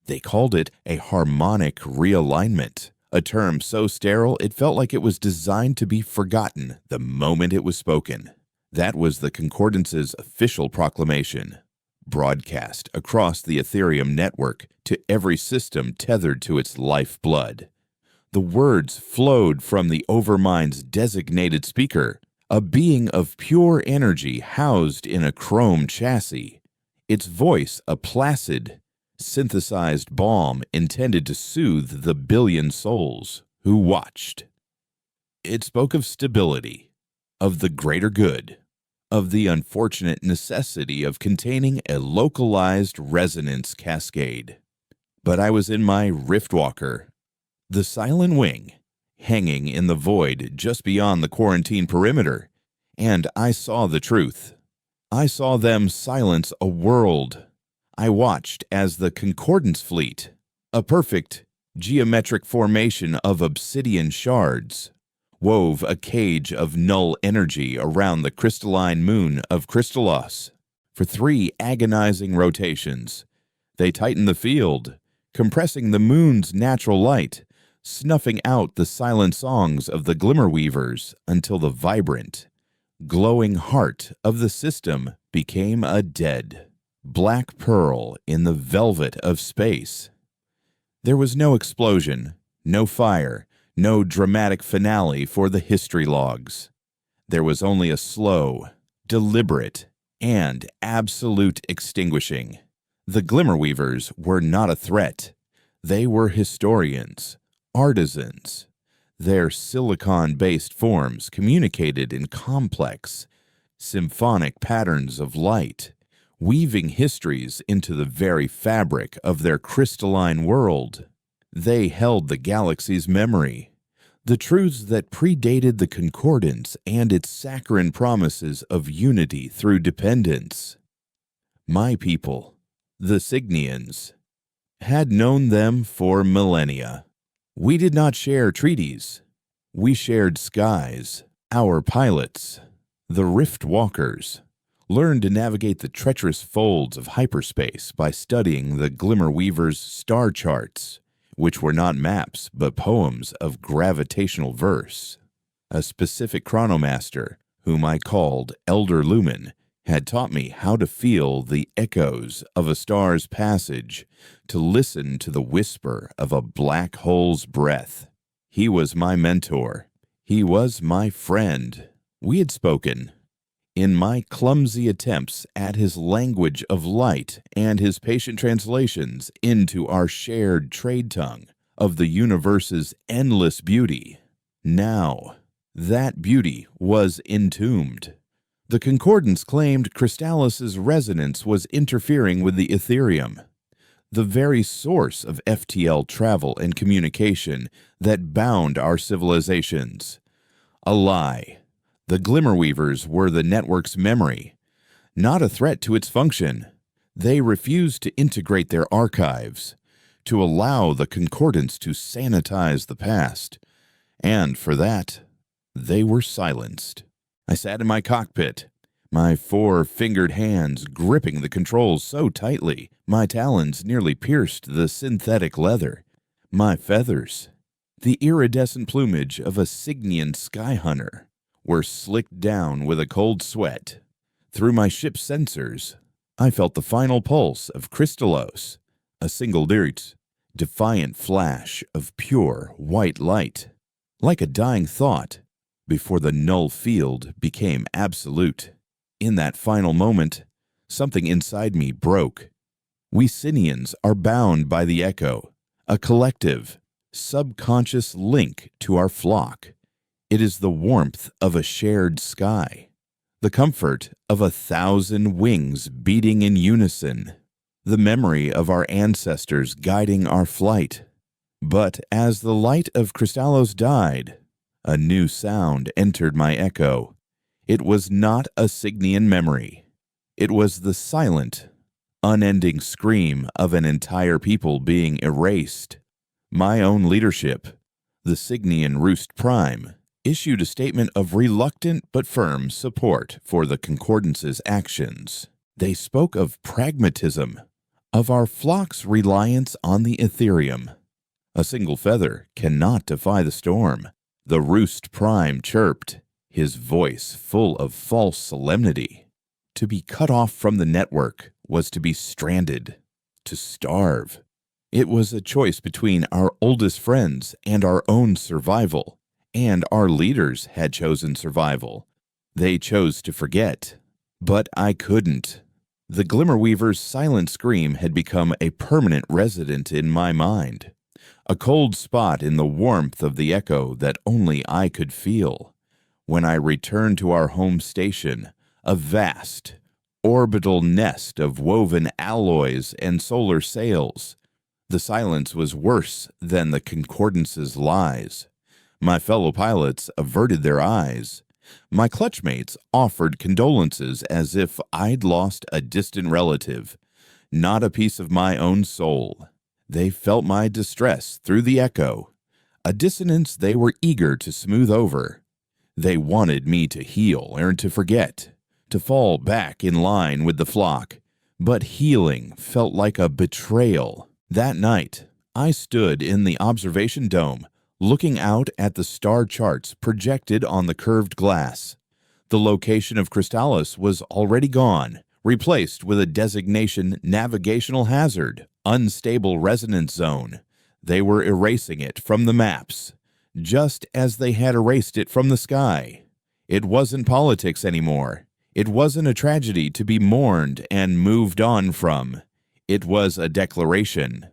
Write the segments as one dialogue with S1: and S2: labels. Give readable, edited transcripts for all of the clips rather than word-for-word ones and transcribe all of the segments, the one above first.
S1: They called it a harmonic realignment, a term so sterile it felt like it was designed to be forgotten the moment it was spoken. That was the Concordance's official proclamation, broadcast across the Ethereum network to every system tethered to its lifeblood. The words flowed from the Overmind's designated speaker, a being of pure energy housed in a chrome chassis, its voice a placid, synthesized balm intended to soothe the billion souls who watched. It spoke of stability, of the greater good, of the unfortunate necessity of containing a localized resonance cascade. But I was in my Riftwalker, the silent wing, hanging in the void just beyond the quarantine perimeter, and I saw the truth. I saw them silence a world. I watched as the Concordance fleet, a perfect geometric formation of obsidian shards, wove a cage of null energy around the crystalline moon of Crystallos. For 3 agonizing rotations, they tightened the field, compressing the moon's natural light, snuffing out the silent songs of the Glimmerweavers until the vibrant, glowing heart of the system became a dead, black pearl in the velvet of space. There was no explosion, no fire, no dramatic finale for the history logs. There was only a slow, deliberate, and absolute extinguishing. The Glimmerweavers were not a threat. They were historians, artisans. Their silicon-based forms communicated in complex, symphonic patterns of light, weaving histories into the very fabric of their crystalline world. They held the galaxy's memory, the truths that predated the Concordance and its saccharine promises of unity through dependence. My people, the Signians, had known them for millennia. We did not share treaties. We shared skies. Our pilots, the Riftwalkers, learned to navigate the treacherous folds of hyperspace by studying the Glimmerweavers' star charts, which were not maps but poems of gravitational verse. A specific chronomaster, whom I called Elder Lumen, had taught me how to feel the echoes of a star's passage, to listen to the whisper of a black hole's breath. He was my mentor. He was my friend. We had spoken. In my clumsy attempts at his language of light and his patient translations into our shared trade tongue of the universe's endless beauty, now that beauty was entombed. The Concordance claimed Crystallis' resonance was interfering with the Ethereum, the very source of FTL travel and communication that bound our civilizations. A lie. The Glimmerweavers were the network's memory, not a threat to its function. They refused to integrate their archives, to allow the Concordance to sanitize the past, and for that, they were silenced. I sat in my cockpit, my 4-fingered hands gripping the controls so tightly my talons nearly pierced the synthetic leather. My feathers, the iridescent plumage of a Signian skyhunter, were slicked down with a cold sweat. Through my ship's sensors, I felt the final pulse of Crystallos, a single defiant flash of pure white light, like a dying thought, before the null field became absolute. In that final moment, something inside me broke. We Sinians are bound by the echo, a collective, subconscious link to our flock. It is the warmth of a shared sky, the comfort of 1,000 wings beating in unison, the memory of our ancestors guiding our flight. But as the light of Crystallos died, a new sound entered my echo. It was not a Signian memory. It was the silent, unending scream of an entire people being erased. My own leadership, the Signian Roost Prime, issued a statement of reluctant but firm support for the Concordance's actions. They spoke of pragmatism, of our flock's reliance on the Ethereum. A single feather cannot defy the storm. The roost prime chirped, his voice full of false solemnity. To be cut off from the network was to be stranded, to starve. It was a choice between our oldest friends and our own survival, and our leaders had chosen survival. They chose to forget, but I couldn't. The Glimmerweaver's silent scream had become a permanent resident in my mind, a cold spot in the warmth of the echo that only I could feel. When I returned to our home station, a vast, orbital nest of woven alloys and solar sails, the silence was worse than the Concordance's lies. My fellow pilots averted their eyes. My clutchmates offered condolences as if I'd lost a distant relative, not a piece of my own soul. They felt my distress through the echo, a dissonance they were eager to smooth over. They wanted me to heal or to forget, to fall back in line with the flock, but healing felt like a betrayal. That night, I stood in the observation dome, looking out at the star charts projected on the curved glass. The location of Crystallis was already gone, replaced with a designation navigational hazard, unstable resonance zone. They were erasing it from the maps, just as they had erased it from the sky. It wasn't politics anymore. It wasn't a tragedy to be mourned and moved on from. It was a declaration.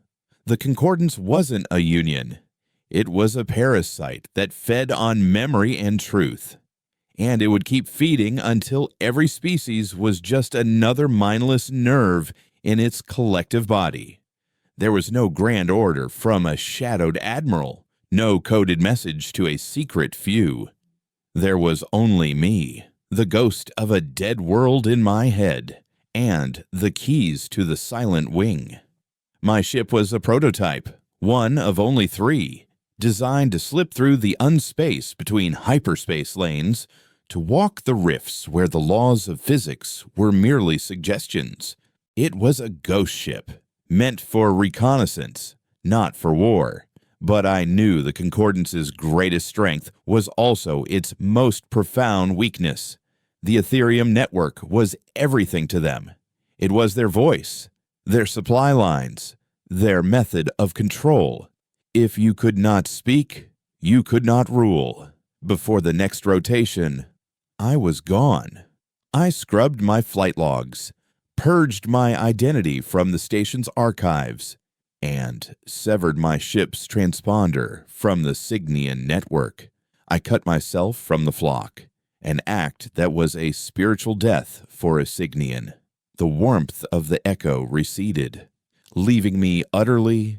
S1: The Concordance wasn't a union. It was a parasite that fed on memory and truth. And it would keep feeding until every species was just another mindless nerve in its collective body. There was no grand order from a shadowed admiral, no coded message to a secret few. There was only me, the ghost of a dead world in my head, and the keys to the silent wing. My ship was a prototype, one of only 3, designed to slip through the unspace between hyperspace lanes, to walk the rifts where the laws of physics were merely suggestions. It was a ghost ship, meant for reconnaissance, not for war. But I knew the Concordance's greatest strength was also its most profound weakness. The Ethereum network was everything to them. It was their voice, their supply lines, their method of control. If you could not speak, you could not rule. Before the next rotation, I was gone. I scrubbed my flight logs, purged my identity from the station's archives, and severed my ship's transponder from the Signian network. I cut myself from the flock, an act that was a spiritual death for a Signian. The warmth of the echo receded, leaving me utterly,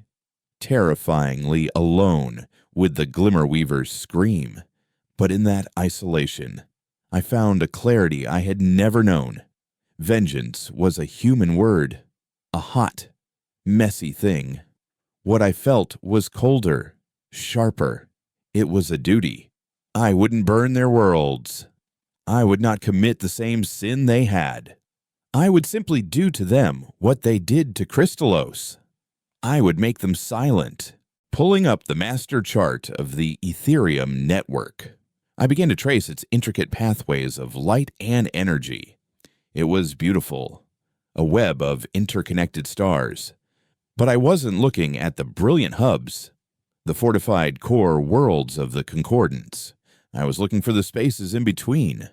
S1: terrifyingly alone with the Glimmerweaver's scream. But in that isolation, I found a clarity I had never known. Vengeance was a human word, a hot, messy thing. What I felt was colder, sharper. It was a duty. I wouldn't burn their worlds. I would not commit the same sin they had. I would simply do to them what they did to Crystallos. I would make them silent. Pulling up the master chart of the Ethereum network, I began to trace its intricate pathways of light and energy. It was beautiful, a web of interconnected stars. But I wasn't looking at the brilliant hubs, the fortified core worlds of the Concordance. I was looking for the spaces in between,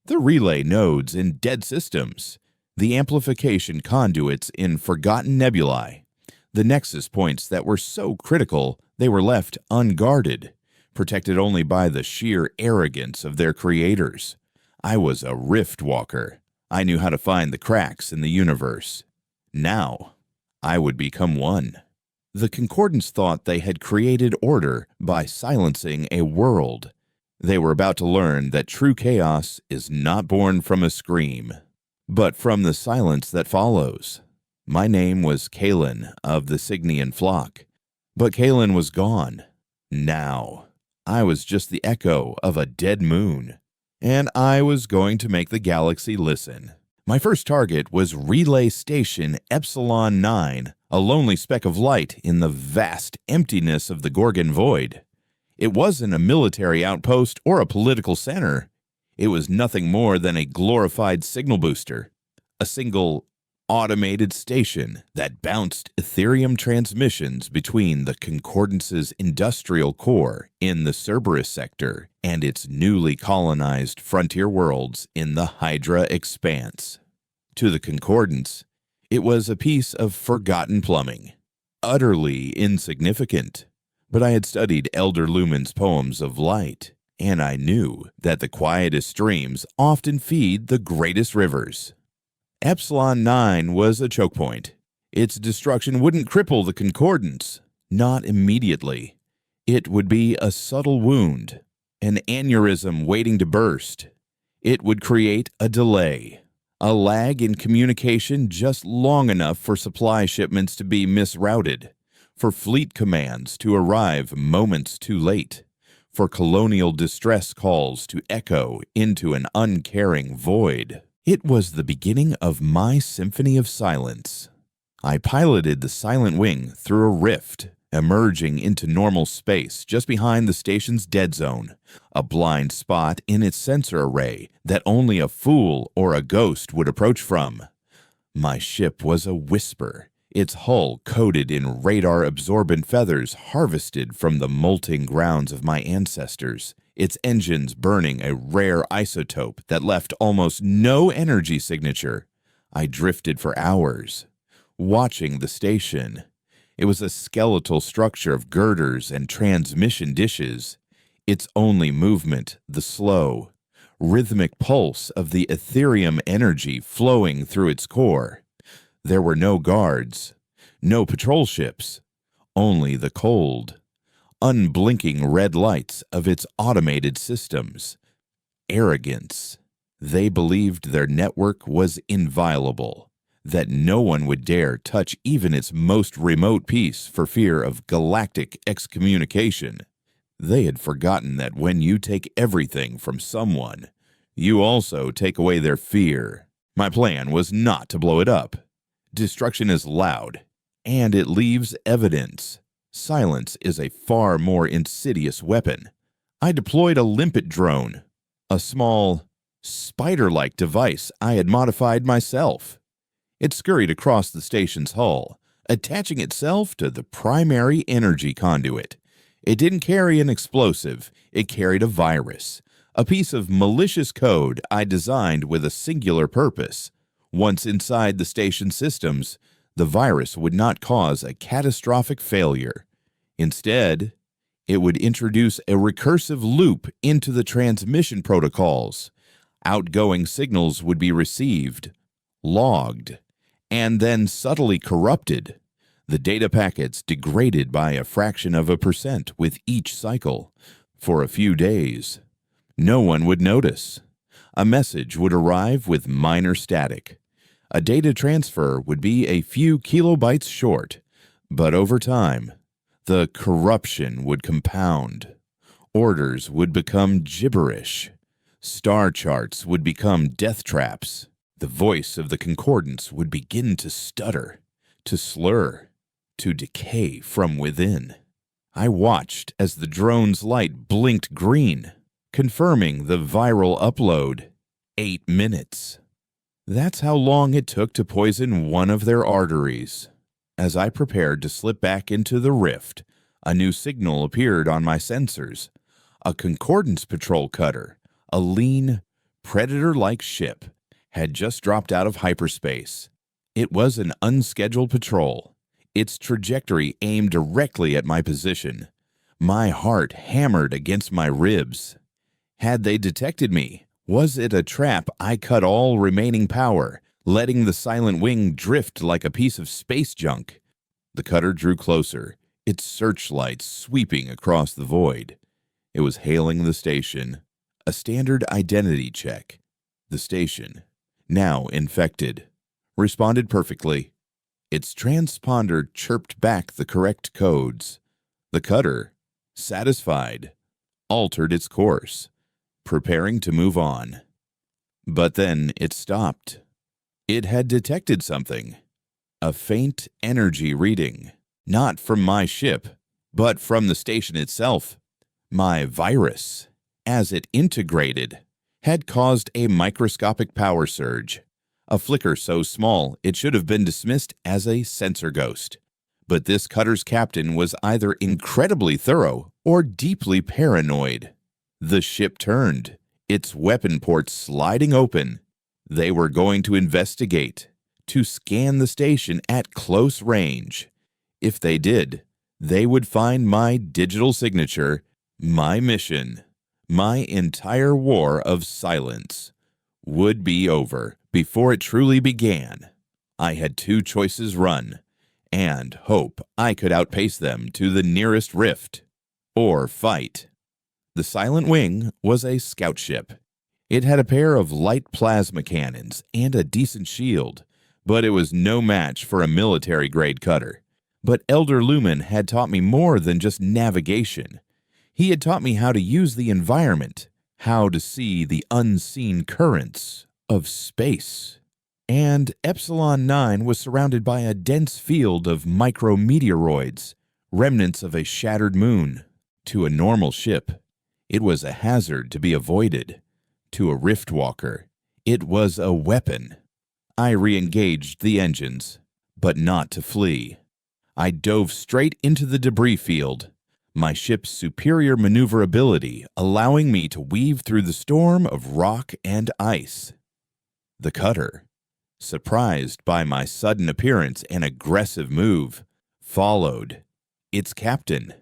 S1: the relay nodes in dead systems, the amplification conduits in forgotten nebulae, the nexus points that were so critical they were left unguarded, protected only by the sheer arrogance of their creators. I was a rift walker. I knew how to find the cracks in the universe. Now, I would become one. The Concordance thought they had created order by silencing a world. They were about to learn that true chaos is not born from a scream, but from the silence that follows. My name was Kalen of the Signian flock, but Kalen was gone. Now, I was just the echo of a dead moon, and I was going to make the galaxy listen. My first target was Relay Station Epsilon 9, a lonely speck of light in the vast emptiness of the Gorgon void. It wasn't a military outpost or a political center. It was nothing more than a glorified signal booster, a single automated station that bounced Ethereum transmissions between the Concordance's industrial core in the Cerberus sector and its newly colonized frontier worlds in the Hydra expanse. To the Concordance, it was a piece of forgotten plumbing, utterly insignificant. But I had studied Elder Lumen's poems of light, and I knew that the quietest streams often feed the greatest rivers. Epsilon 9 was a choke point. Its destruction wouldn't cripple the Concordance, not immediately. It would be a subtle wound, an aneurysm waiting to burst. It would create a delay, a lag in communication just long enough for supply shipments to be misrouted, for fleet commands to arrive moments too late, for colonial distress calls to echo into an uncaring void. It was the beginning of my symphony of silence. I piloted the Silent Wing through a rift, emerging into normal space just behind the station's dead zone, a blind spot in its sensor array that only a fool or a ghost would approach from. My ship was a whisper, its hull coated in radar-absorbent feathers harvested from the molting grounds of my ancestors, its engines burning a rare isotope that left almost no energy signature. I drifted for hours, watching the station. It was a skeletal structure of girders and transmission dishes, its only movement the slow, rhythmic pulse of the Ethereum energy flowing through its core. There were no guards, no patrol ships, only the cold, unblinking red lights of its automated systems. Arrogance. They believed their network was inviolable, that no one would dare touch even its most remote piece for fear of galactic excommunication. They had forgotten that when you take everything from someone, you also take away their fear. My plan was not to blow it up. Destruction is loud, and it leaves evidence. Silence is a far more insidious weapon. I deployed a limpet drone, a small, spider-like device I had modified myself. It scurried across the station's hull, attaching itself to the primary energy conduit. It didn't carry an explosive, it carried a virus, a piece of malicious code I designed with a singular purpose. Once inside the station systems, the virus would not cause a catastrophic failure. Instead, it would introduce a recursive loop into the transmission protocols. Outgoing signals would be received, logged, and then subtly corrupted. The data packets degraded by a fraction of a percent with each cycle. For a few days, no one would notice. A message would arrive with minor static. A data transfer would be a few kilobytes short, but over time, the corruption would compound. Orders would become gibberish. Star charts would become death traps. The voice of the Concordance would begin to stutter, to slur, to decay from within. I watched as the drone's light blinked green, confirming the viral upload. 8 minutes. That's how long it took to poison one of their arteries. As I prepared to slip back into the rift, a new signal appeared on my sensors. A Concordance patrol cutter, a lean, predator-like ship, had just dropped out of hyperspace. It was an unscheduled patrol, its trajectory aimed directly at my position. My heart hammered against my ribs. Had they detected me? Was it a trap I cut all remaining power, letting the Silent Wing drift like a piece of space junk? The cutter drew closer, its searchlights sweeping across the void. It was hailing the station, a standard identity check. The station, now infected, responded perfectly. Its transponder chirped back the correct codes. The cutter, satisfied, altered its course, preparing to move on. But then it stopped. It had detected something. A faint energy reading. Not from my ship, but from the station itself. My virus, as it integrated, had caused a microscopic power surge. A flicker so small it should have been dismissed as a sensor ghost. But this cutter's captain was either incredibly thorough or deeply paranoid. The ship turned, its weapon ports sliding open. They were going to investigate, to scan the station at close range. If they did, they would find my digital signature, my mission, my entire war of silence would be over before it truly began. I had two choices: run and hope I could outpace them to the nearest rift, or fight. The Silent Wing was a scout ship. It had a pair of light plasma cannons and a decent shield, but it was no match for a military-grade cutter. But Elder Lumen had taught me more than just navigation. He had taught me how to use the environment, how to see the unseen currents of space. And Epsilon 9 was surrounded by a dense field of micrometeoroids, remnants of a shattered moon. To a normal ship, it was a hazard to be avoided. To a Riftwalker, it was a weapon. I re-engaged the engines, but not to flee. I dove straight into the debris field, my ship's superior maneuverability allowing me to weave through the storm of rock and ice. The cutter, surprised by my sudden appearance and aggressive move, followed. Its captain,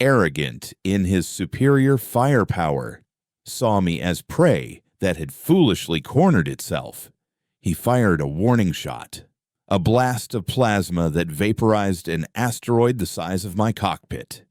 S1: arrogant in his superior firepower, saw me as prey that had foolishly cornered itself. He fired a warning shot, a blast of plasma that vaporized an asteroid the size of my cockpit.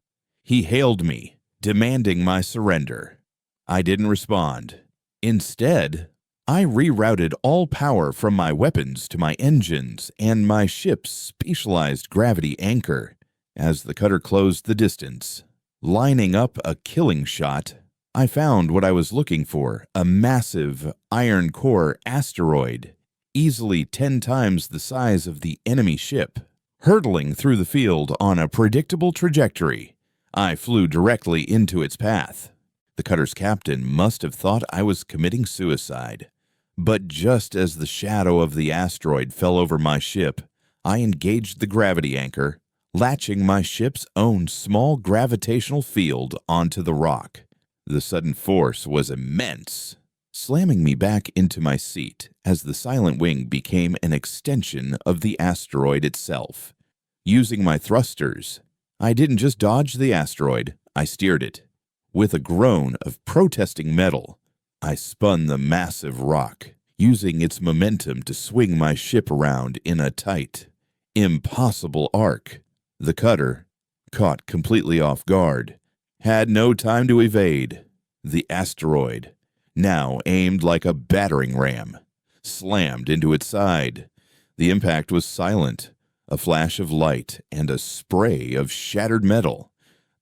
S1: He hailed me, demanding my surrender. I didn't respond. Instead, I rerouted all power from my weapons to my engines and my ship's specialized gravity anchor. As the cutter closed the distance, lining up a killing shot, I found what I was looking for: a massive iron core asteroid, easily 10 times the size of the enemy ship. Hurtling through the field on a predictable trajectory, I flew directly into its path. The cutter's captain must have thought I was committing suicide. But just as the shadow of the asteroid fell over my ship, I engaged the gravity anchor, latching my ship's own small gravitational field onto the rock. The sudden force was immense, slamming me back into my seat as the Silent Wing became an extension of the asteroid itself. Using my thrusters, I didn't just dodge the asteroid, I steered it. With a groan of protesting metal, I spun the massive rock, using its momentum to swing my ship around in a tight, impossible arc. The cutter, caught completely off guard, had no time to evade. The asteroid, now aimed like a battering ram, slammed into its side. The impact was silent, a flash of light and a spray of shattered metal.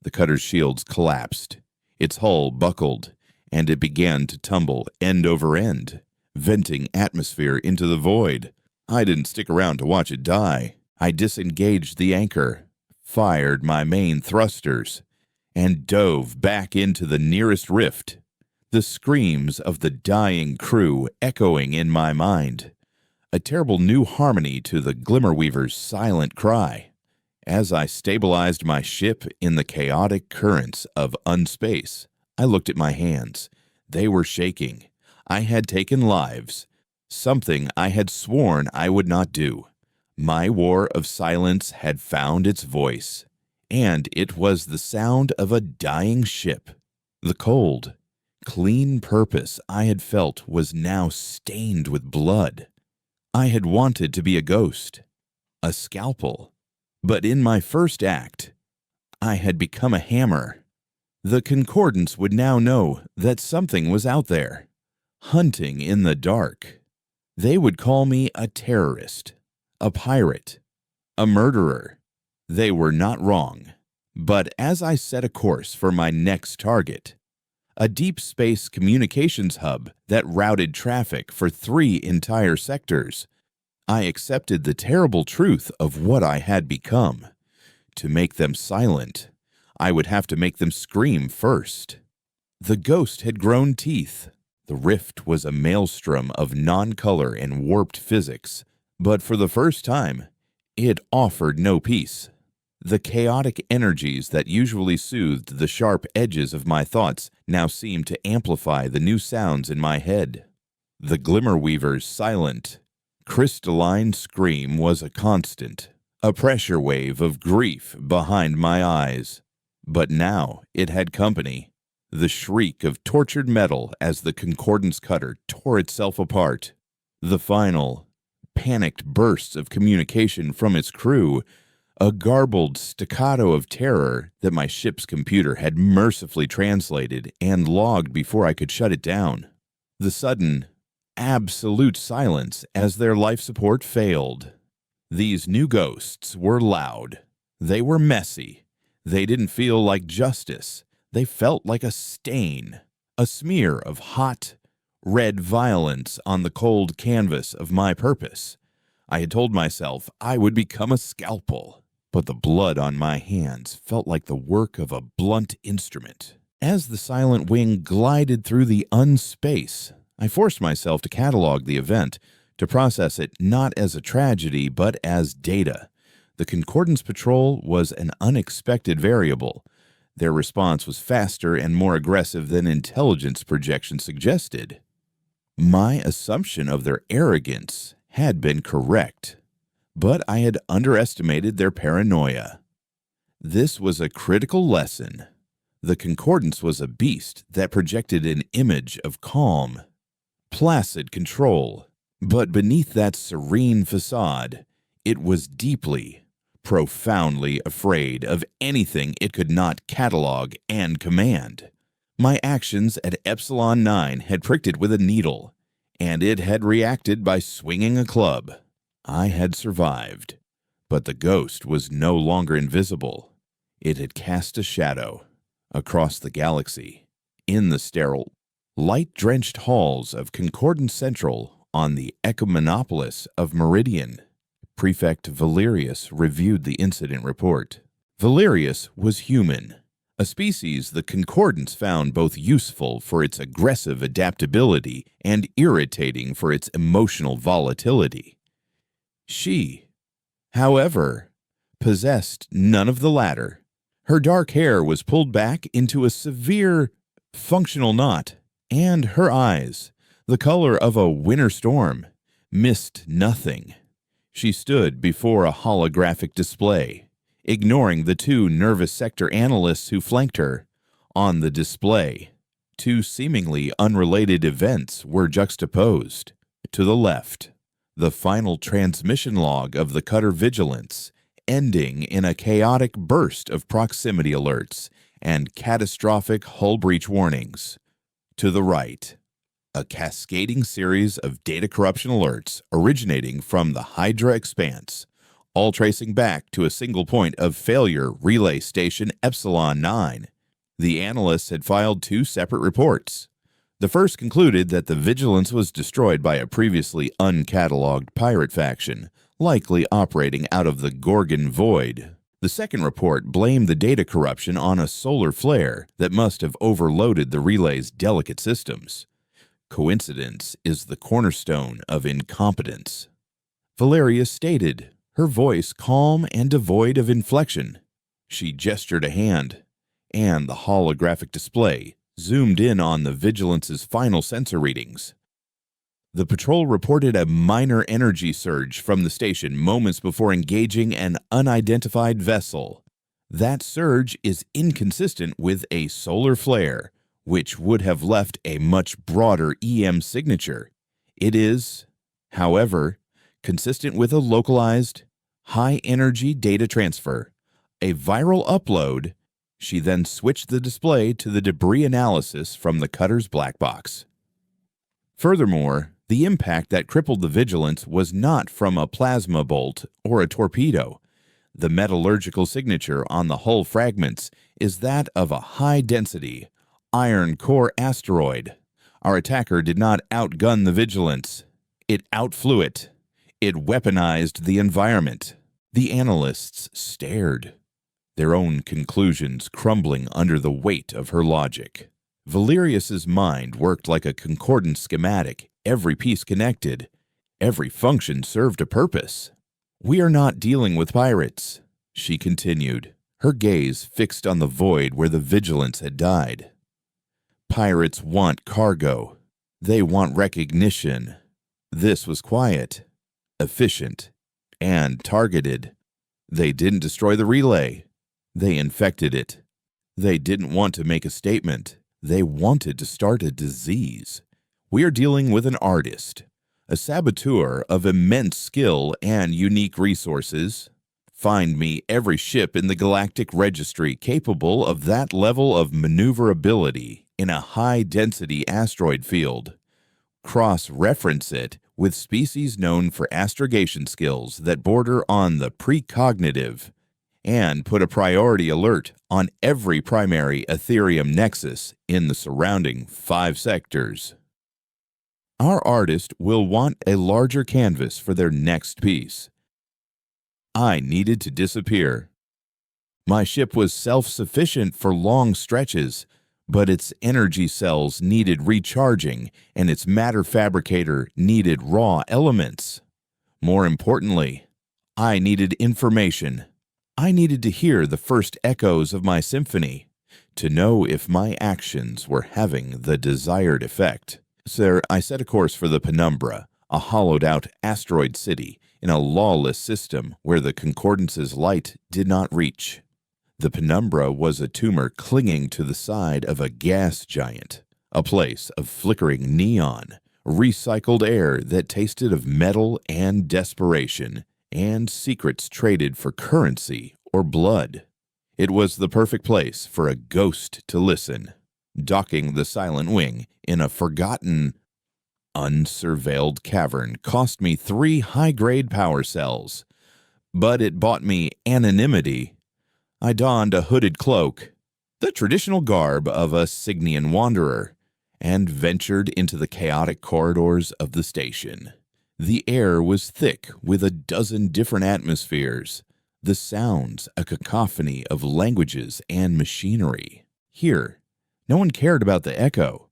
S1: The cutter's shields collapsed, its hull buckled, and it began to tumble end over end, venting atmosphere into the void. I didn't stick around to watch it die. I disengaged the anchor, fired my main thrusters, and dove back into the nearest rift, the screams of the dying crew echoing in my mind, a terrible new harmony to the Glimmerweaver's silent cry. As I stabilized my ship in the chaotic currents of unspace, I looked at my hands. They were shaking. I had taken lives, something I had sworn I would not do. My war of silence had found its voice, and it was the sound of a dying ship. The cold, clean purpose I had felt was now stained with blood. I had wanted to be a ghost, a scalpel, but in my first act, I had become a hammer. The Concordance would now know that something was out there, hunting in the dark. They would call me a terrorist, a pirate, a murderer. They were not wrong. But as I set a course for my next target, a deep space communications hub that routed traffic for 3 entire sectors, I accepted the terrible truth of what I had become. To make them silent, I would have to make them scream first. The ghost had grown teeth. The rift was a maelstrom of non-color and warped physics, but for the first time, it offered no peace. The chaotic energies that usually soothed the sharp edges of my thoughts now seemed to amplify the new sounds in my head. The Glimmerweaver's silent, crystalline scream was a constant, a pressure wave of grief behind my eyes. But now it had company. The shriek of tortured metal as the Concordance cutter tore itself apart. The final, panicked bursts of communication from its crew, a garbled staccato of terror that my ship's computer had mercifully translated and logged before I could shut it down. The sudden, absolute silence as their life support failed. These new ghosts were loud. They were messy. They didn't feel like justice. They felt like a stain, a smear of hot, red violence on the cold canvas of my purpose. I had told myself I would become a scalpel, but the blood on my hands felt like the work of a blunt instrument. As the silent wing glided through the unspace, I forced myself to catalog the event, to process it not as a tragedy but as data. The Concordance Patrol was an unexpected variable. Their response was faster and more aggressive than intelligence projections suggested. My assumption of their arrogance had been correct, but I had underestimated their paranoia. This was a critical lesson. The Concordance was a beast that projected an image of calm, placid control, but beneath that serene facade, it was deeply, profoundly afraid of anything it could not catalog and command. My actions at Epsilon 9 had pricked it with a needle, and it had reacted by swinging a club. I had survived, but the ghost was no longer invisible. It had cast a shadow across the galaxy, in the sterile, light-drenched halls of Concordance Central on the Ecumenopolis of Meridian. Prefect Valerius reviewed the incident report. Valerius was human, a species the Concordance found both useful for its aggressive adaptability and irritating for its emotional volatility. She, however, possessed none of the latter. Her dark hair was pulled back into a severe, functional knot, and her eyes, the color of a winter storm, missed nothing. She stood before a holographic display, ignoring the two nervous sector analysts who flanked her. On the display, two seemingly unrelated events were juxtaposed. To the left, the final transmission log of the cutter Vigilance, ending in a chaotic burst of proximity alerts and catastrophic hull breach warnings. To the right, a cascading series of data corruption alerts originating from the Hydra Expanse, all tracing back to a single point of failure relay station Epsilon 9. The analysts had filed two separate reports. The first concluded that the Vigilance was destroyed by a previously uncatalogued pirate faction, likely operating out of the Gorgon Void. The second report blamed the data corruption on a solar flare that must have overloaded the relay's delicate systems. Coincidence is the cornerstone of incompetence. Valerius stated, her voice calm and devoid of inflection. She gestured a hand, and the holographic display zoomed in on the Vigilance's final sensor readings. The patrol reported a minor energy surge from the station moments before engaging an unidentified vessel. That surge is inconsistent with a solar flare, which would have left a much broader EM signature. It is, however, consistent with a localized, high-energy data transfer, a viral upload. She then switched the display to the debris analysis from the cutter's black box. Furthermore, the impact that crippled the Vigilance was not from a plasma bolt or a torpedo. The metallurgical signature on the hull fragments is that of a high-density, iron core asteroid. Our attacker did not outgun the Vigilance. It outflew it. It weaponized the environment. The analysts stared, their own conclusions crumbling under the weight of her logic. Valerius's mind worked like a concordant schematic, every piece connected, every function served a purpose. "We are not dealing with pirates," she continued, her gaze fixed on the void where the vigilance had died. "Pirates want cargo. They want recognition. This was quiet, efficient, and targeted. They didn't destroy the relay. They infected it. They didn't want to make a statement. They wanted to start a disease. We are dealing with an artist, a saboteur of immense skill and unique resources. Find me every ship in the Galactic Registry capable of that level of maneuverability in a high-density asteroid field. Cross-reference it with species known for astrogation skills that border on the precognitive, and put a priority alert on every primary Ethereum nexus in the surrounding 5 sectors. Our artist will want a larger canvas for their next piece." I needed to disappear. My ship was self-sufficient for long stretches, but its energy cells needed recharging and its matter fabricator needed raw elements. More importantly, I needed information. I needed to hear the first echoes of my symphony, to know if my actions were having the desired effect. So I set a course for the Penumbra, a hollowed-out asteroid city in a lawless system where the Concordance's light did not reach. The Penumbra was a tumor clinging to the side of a gas giant, a place of flickering neon, recycled air that tasted of metal and desperation, and secrets traded for currency or blood. It was the perfect place for a ghost to listen, docking the silent wing in a forgotten, unsurveilled cavern cost me 3 high-grade power cells, but it bought me anonymity. I donned a hooded cloak, the traditional garb of a Cygnian wanderer, and ventured into the chaotic corridors of the station. The air was thick with a dozen different atmospheres, the sounds a cacophony of languages and machinery. Here, no one cared about the echo,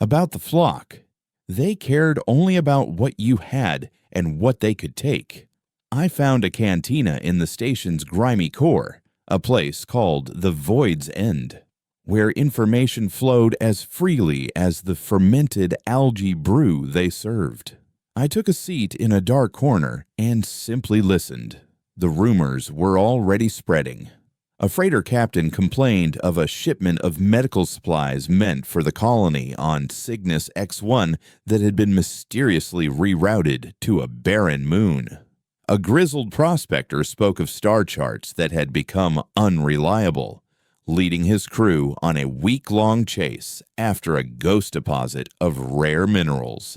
S1: about the flock. They cared only about what you had and what they could take. I found a cantina in the station's grimy core, a place called the Void's End, where information flowed as freely as the fermented algae brew they served. I took a seat in a dark corner and simply listened. The rumors were already spreading. A freighter captain complained of a shipment of medical supplies meant for the colony on Cygnus X1 that had been mysteriously rerouted to a barren moon. A grizzled prospector spoke of star charts that had become unreliable, leading his crew on a week-long chase after a ghost deposit of rare minerals.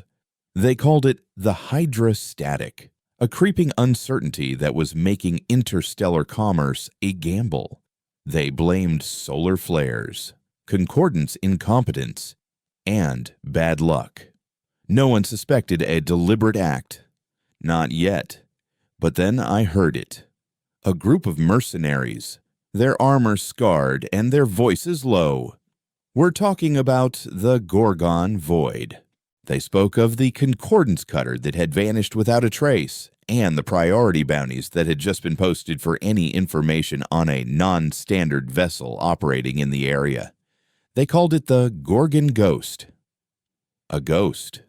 S1: They called it the hydrostatic, a creeping uncertainty that was making interstellar commerce a gamble. They blamed solar flares, concordance incompetence, and bad luck. No one suspected a deliberate act. Not yet. But then I heard it. A group of mercenaries, their armor scarred and their voices low, were talking about the Gorgon Void. They spoke of the concordance cutter that had vanished without a trace, and the priority bounties that had just been posted for any information on a non-standard vessel operating in the area. They called it the Gorgon Ghost. A ghost.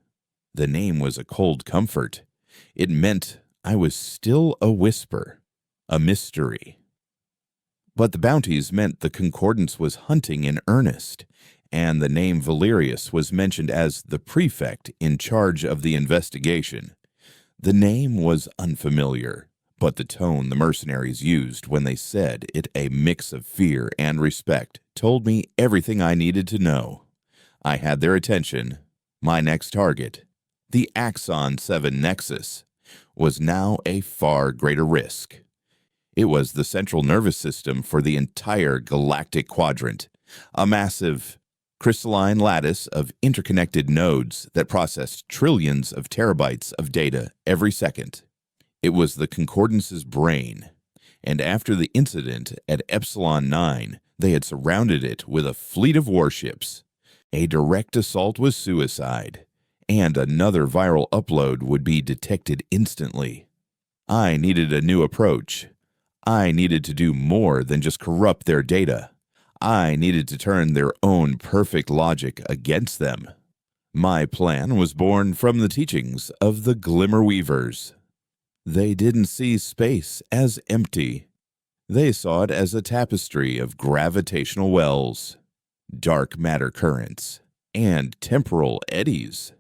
S1: The name was a cold comfort. It meant I was still a whisper, a mystery. But the bounties meant the Concordance was hunting in earnest, and the name Valerius was mentioned as the prefect in charge of the investigation. The name was unfamiliar, but the tone the mercenaries used when they said it, a mix of fear and respect, told me everything I needed to know. I had their attention. My next target, the Axon 7 Nexus, was now a far greater risk. It was the central nervous system for the entire galactic quadrant, a massive crystalline lattice of interconnected nodes that processed trillions of terabytes of data every second. It was the Concordance's brain, and after the incident at Epsilon 9, they had surrounded it with a fleet of warships. A direct assault was suicide, and another viral upload would be detected instantly. I needed a new approach. I needed to do more than just corrupt their data. I needed to turn their own perfect logic against them. My plan was born from the teachings of the Glimmer Weavers. They didn't see space as empty. They saw it as a tapestry of gravitational wells, dark matter currents, and temporal eddies.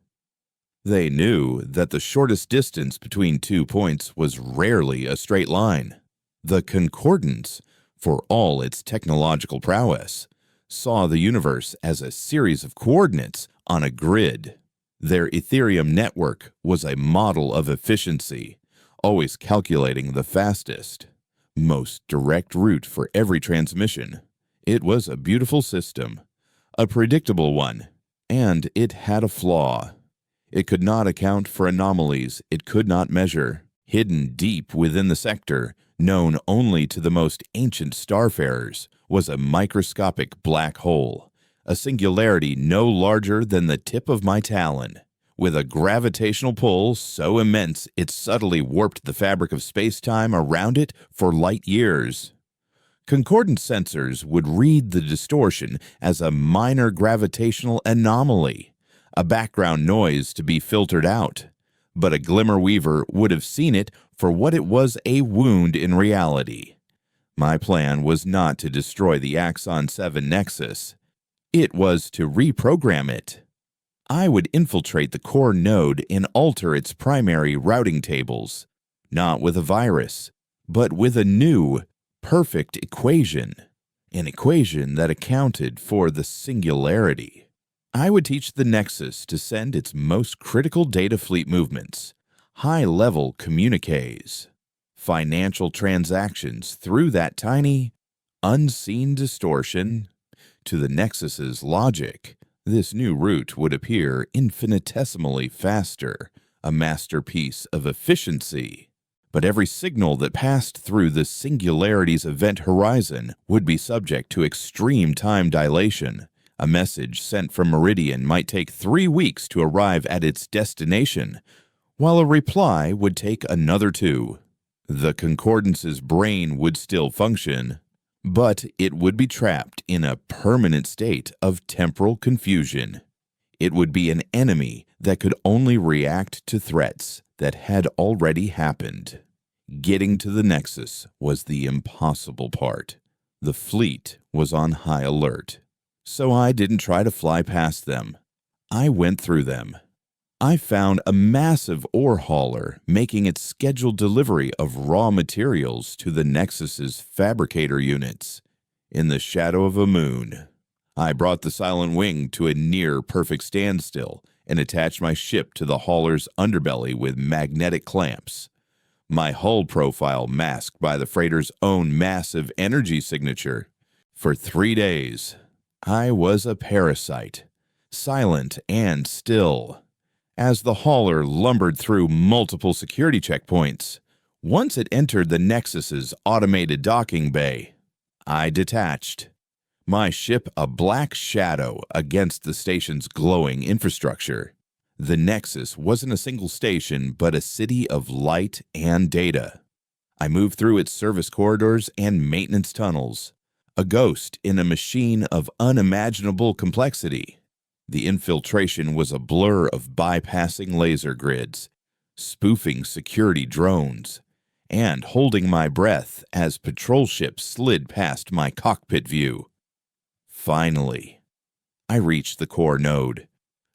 S1: They knew that the shortest distance between 2 points was rarely a straight line. The Concordance, for all its technological prowess, saw the universe as a series of coordinates on a grid. Their Ethereum network was a model of efficiency, always calculating the fastest, most direct route for every transmission. It was a beautiful system, a predictable one, and it had a flaw. It could not account for anomalies it could not measure. Hidden deep within the sector, known only to the most ancient starfarers, was a microscopic black hole, a singularity no larger than the tip of my talon, with a gravitational pull so immense it subtly warped the fabric of space-time around it for light years. Concordance sensors would read the distortion as a minor gravitational anomaly, a background noise to be filtered out, but a Glimmer Weaver would have seen it for what it was, a wound in reality. My plan was not to destroy the Axon 7 Nexus. It was to reprogram it. I would infiltrate the core node and alter its primary routing tables, not with a virus, but with a new, perfect equation, an equation that accounted for the singularity. I would teach the Nexus to send its most critical data fleet movements, high-level communiques, financial transactions through that tiny, unseen distortion. To the Nexus's logic, this new route would appear infinitesimally faster, a masterpiece of efficiency. But every signal that passed through the singularity's event horizon would be subject to extreme time dilation. A message sent from Meridian might take 3 weeks to arrive at its destination, while a reply would take another 2. The Concordance's brain would still function, but it would be trapped in a permanent state of temporal confusion. It would be an enemy that could only react to threats that had already happened. Getting to the Nexus was the impossible part. The fleet was on high alert, so I didn't try to fly past them. I went through them. I found a massive ore hauler making its scheduled delivery of raw materials to the Nexus's fabricator units. In the shadow of a moon, I brought the Silent Wing to a near-perfect standstill and attached my ship to the hauler's underbelly with magnetic clamps. My hull profile masked by the freighter's own massive energy signature. For 3 days, I was a parasite, silent and still. As the hauler lumbered through multiple security checkpoints, once it entered the Nexus's automated docking bay, I detached, my ship a black shadow against the station's glowing infrastructure. The Nexus wasn't a single station, but a city of light and data. I moved through its service corridors and maintenance tunnels, a ghost in a machine of unimaginable complexity. The infiltration was a blur of bypassing laser grids, spoofing security drones, and holding my breath as patrol ships slid past my cockpit view. Finally, I reached the core node,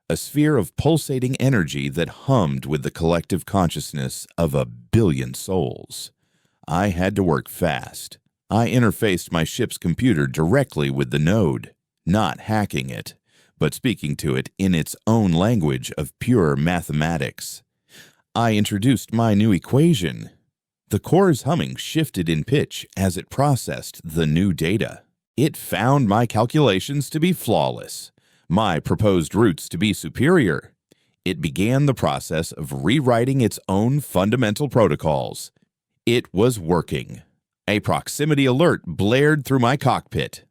S1: a sphere of pulsating energy that hummed with the collective consciousness of a billion souls. I had to work fast. I interfaced my ship's computer directly with the node, not hacking it, but speaking to it in its own language of pure mathematics. I introduced my new equation. The core's humming shifted in pitch as it processed the new data. It found my calculations to be flawless, my proposed routes to be superior. It began the process of rewriting its own fundamental protocols. It was working. A proximity alert blared through my cockpit.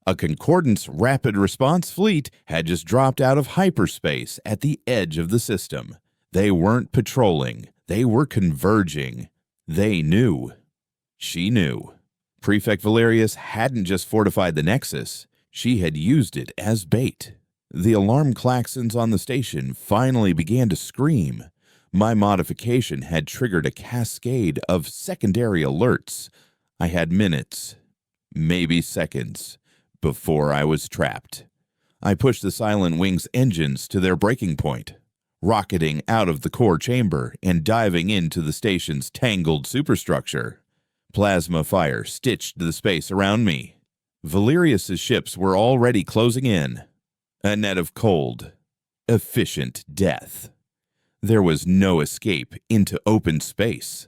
S1: A Concordance rapid response fleet had just dropped out of hyperspace at the edge of the system. They weren't patrolling. They were converging. They knew. She knew. Prefect Valerius hadn't just fortified the Nexus. She had used it as bait. The alarm klaxons on the station finally began to scream. My modification had triggered a cascade of secondary alerts. I had minutes, maybe seconds, before I was trapped. I pushed the Silent Wing's engines to their breaking point, rocketing out of the core chamber and diving into the station's tangled superstructure. Plasma fire stitched the space around me. Valerius's ships were already closing in. A net of cold, efficient death. There was no escape into open space.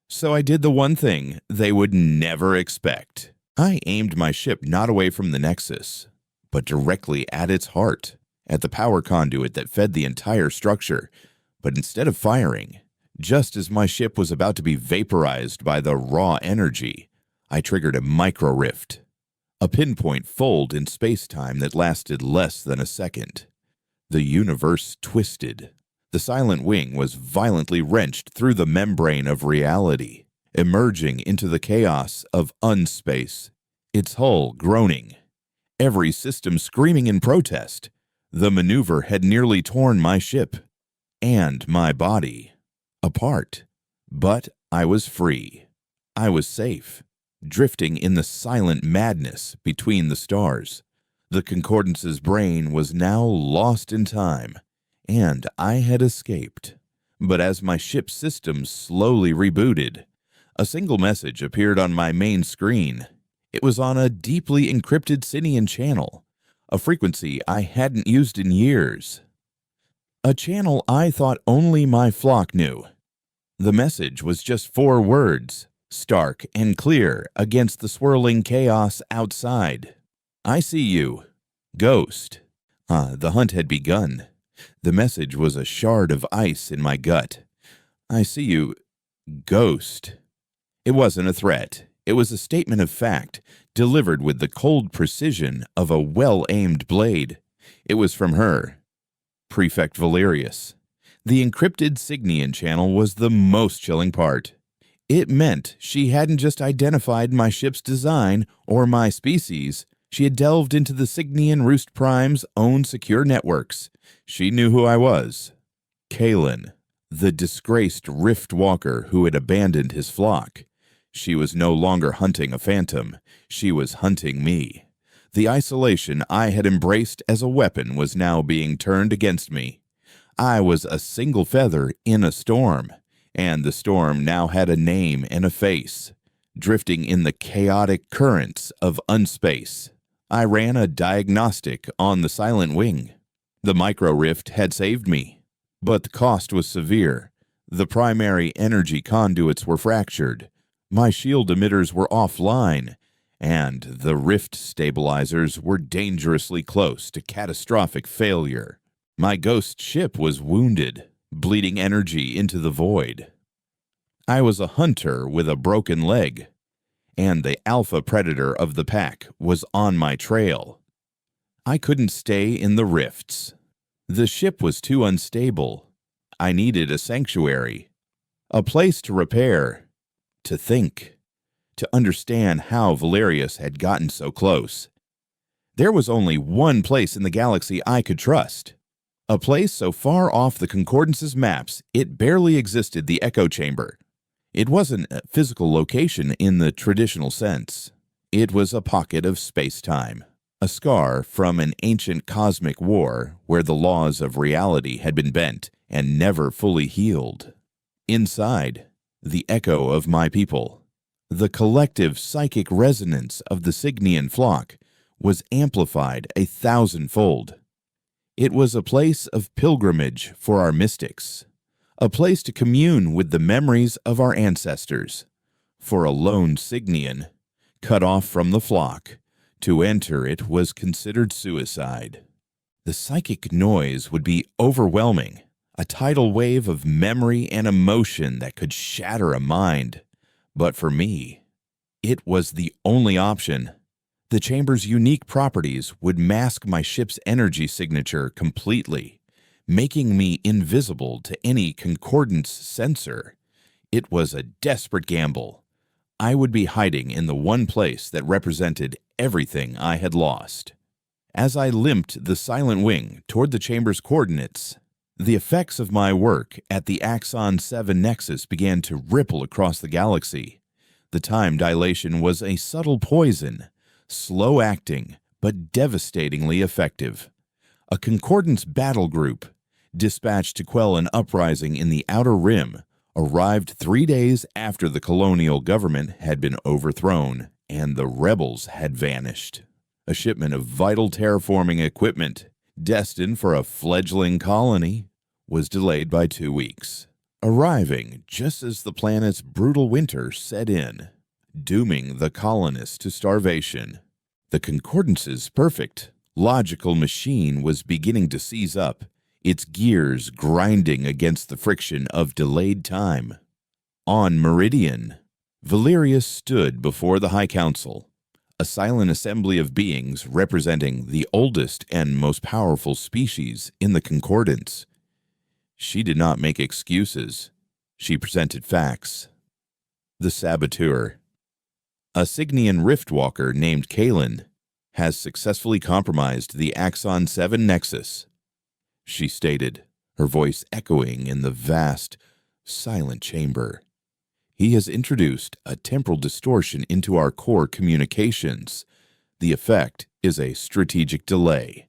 S1: So I did the one thing they would never expect. I aimed my ship not away from the Nexus, but directly at its heart, at the power conduit that fed the entire structure. But instead of firing, just as my ship was about to be vaporized by the raw energy, I triggered a micro-rift, a pinpoint fold in space-time that lasted less than a second. The universe twisted. The Silent Wing was violently wrenched through the membrane of reality, emerging into the chaos of unspace, its hull groaning, every system screaming in protest. The maneuver had nearly torn my ship and my body apart, but I was free. I was safe, drifting in the silent madness between the stars. The Concordance's brain was now lost in time, and I had escaped. But as my ship's systems slowly rebooted, a single message appeared on my main screen. It was on a deeply encrypted Sinian channel, a frequency I hadn't used in years. A channel I thought only my flock knew. The message was just 4 words, stark and clear against the swirling chaos outside. I see you, Ghost. The hunt had begun. The message was a shard of ice in my gut. I see you, Ghost. It wasn't a threat. It was a statement of fact, delivered with the cold precision of a well-aimed blade. It was from her, Prefect Valerius. The encrypted Signian channel was the most chilling part. It meant she hadn't just identified my ship's design or my species. She had delved into the Signian Roost Prime's own secure networks. She knew who I was. Kalen, the disgraced Rift Walker who had abandoned his flock. She was no longer hunting a phantom. She was hunting me. The isolation I had embraced as a weapon was now being turned against me. I was a single feather in a storm, and the storm now had a name and a face, drifting in the chaotic currents of unspace. I ran a diagnostic on the Silent Wing. The micro-rift had saved me, but the cost was severe. The primary energy conduits were fractured, my shield emitters were offline, and the rift stabilizers were dangerously close to catastrophic failure. My ghost ship was wounded, bleeding energy into the void. I was a hunter with a broken leg, and the alpha predator of the pack was on my trail. I couldn't stay in the rifts. The ship was too unstable. I needed a sanctuary, a place to repair, to think, to understand how Valerius had gotten so close. There was only one place in the galaxy I could trust. A place so far off the Concordance's maps, it barely existed, the Echo Chamber. It wasn't a physical location in the traditional sense. It was a pocket of space-time, a scar from an ancient cosmic war where the laws of reality had been bent and never fully healed. Inside, the echo of my people, the collective psychic resonance of the Signian flock, was amplified 1,000-fold. It was a place of pilgrimage for our mystics, a place to commune with the memories of our ancestors. For a lone Signian, cut off from the flock, to enter it was considered suicide. The psychic noise would be overwhelming. a tidal wave of memory and emotion that could shatter a mind. But for me, it was the only option. The chamber's unique properties would mask my ship's energy signature completely, making me invisible to any concordance sensor. It was a desperate gamble. I would be hiding in the one place that represented everything I had lost. As I limped the silent wing toward the chamber's coordinates, the effects of my work at the Axon 7 Nexus began to ripple across the galaxy. The time dilation was a subtle poison, slow-acting but devastatingly effective. A concordance battle group, dispatched to quell an uprising in the Outer Rim, arrived 3 days after the colonial government had been overthrown and the rebels had vanished. A shipment of vital terraforming equipment, destined for a fledgling colony, was delayed by 2 weeks, arriving just as the planet's brutal winter set in, dooming the colonists to starvation. The Concordance's perfect, logical machine was beginning to seize up, its gears grinding against the friction of delayed time. On Meridian, Valerius stood before the High Council, a silent assembly of beings representing the oldest and most powerful species in the Concordance. She did not make excuses. She presented facts. The Saboteur. A Cygnian Riftwalker named Kalen has successfully compromised the Axon 7 Nexus, she stated, her voice echoing in the vast, silent chamber. He has introduced a temporal distortion into our core communications. The effect is a strategic delay,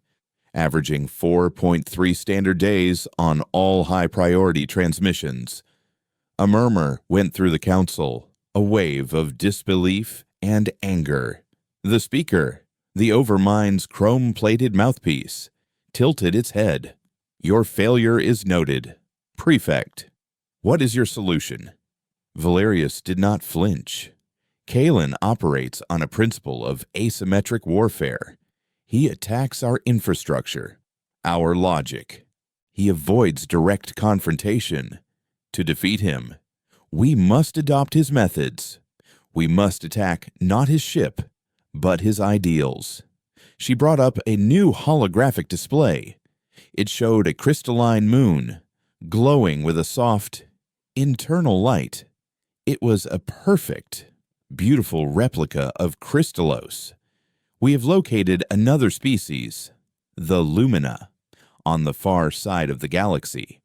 S1: averaging 4.3 standard days on all high-priority transmissions. A murmur went through the council, a wave of disbelief and anger. The speaker, the Overmind's chrome-plated mouthpiece, tilted its head. Your failure is noted. Prefect, what is your solution? Valerius did not flinch. Kalen operates on a principle of asymmetric warfare. He attacks our infrastructure, our logic. He avoids direct confrontation. To defeat him, we must adopt his methods. We must attack not his ship, but his ideals. She brought up a new holographic display. It showed a crystalline moon, glowing with a soft, internal light. It was a perfect, beautiful replica of Crystallos. We have located another species, the Lumina, on the far side of the galaxy.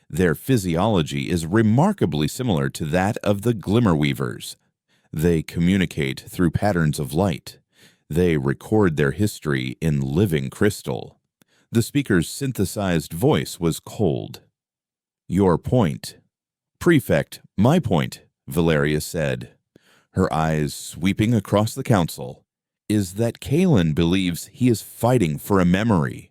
S1: Their physiology is remarkably similar to that of the Glimmerweavers. They communicate through patterns of light. They record their history in living crystal. The speaker's synthesized voice was cold. Your point. Prefect, my point, Valerius said, her eyes sweeping across the council, is that Kalen believes he is fighting for a memory.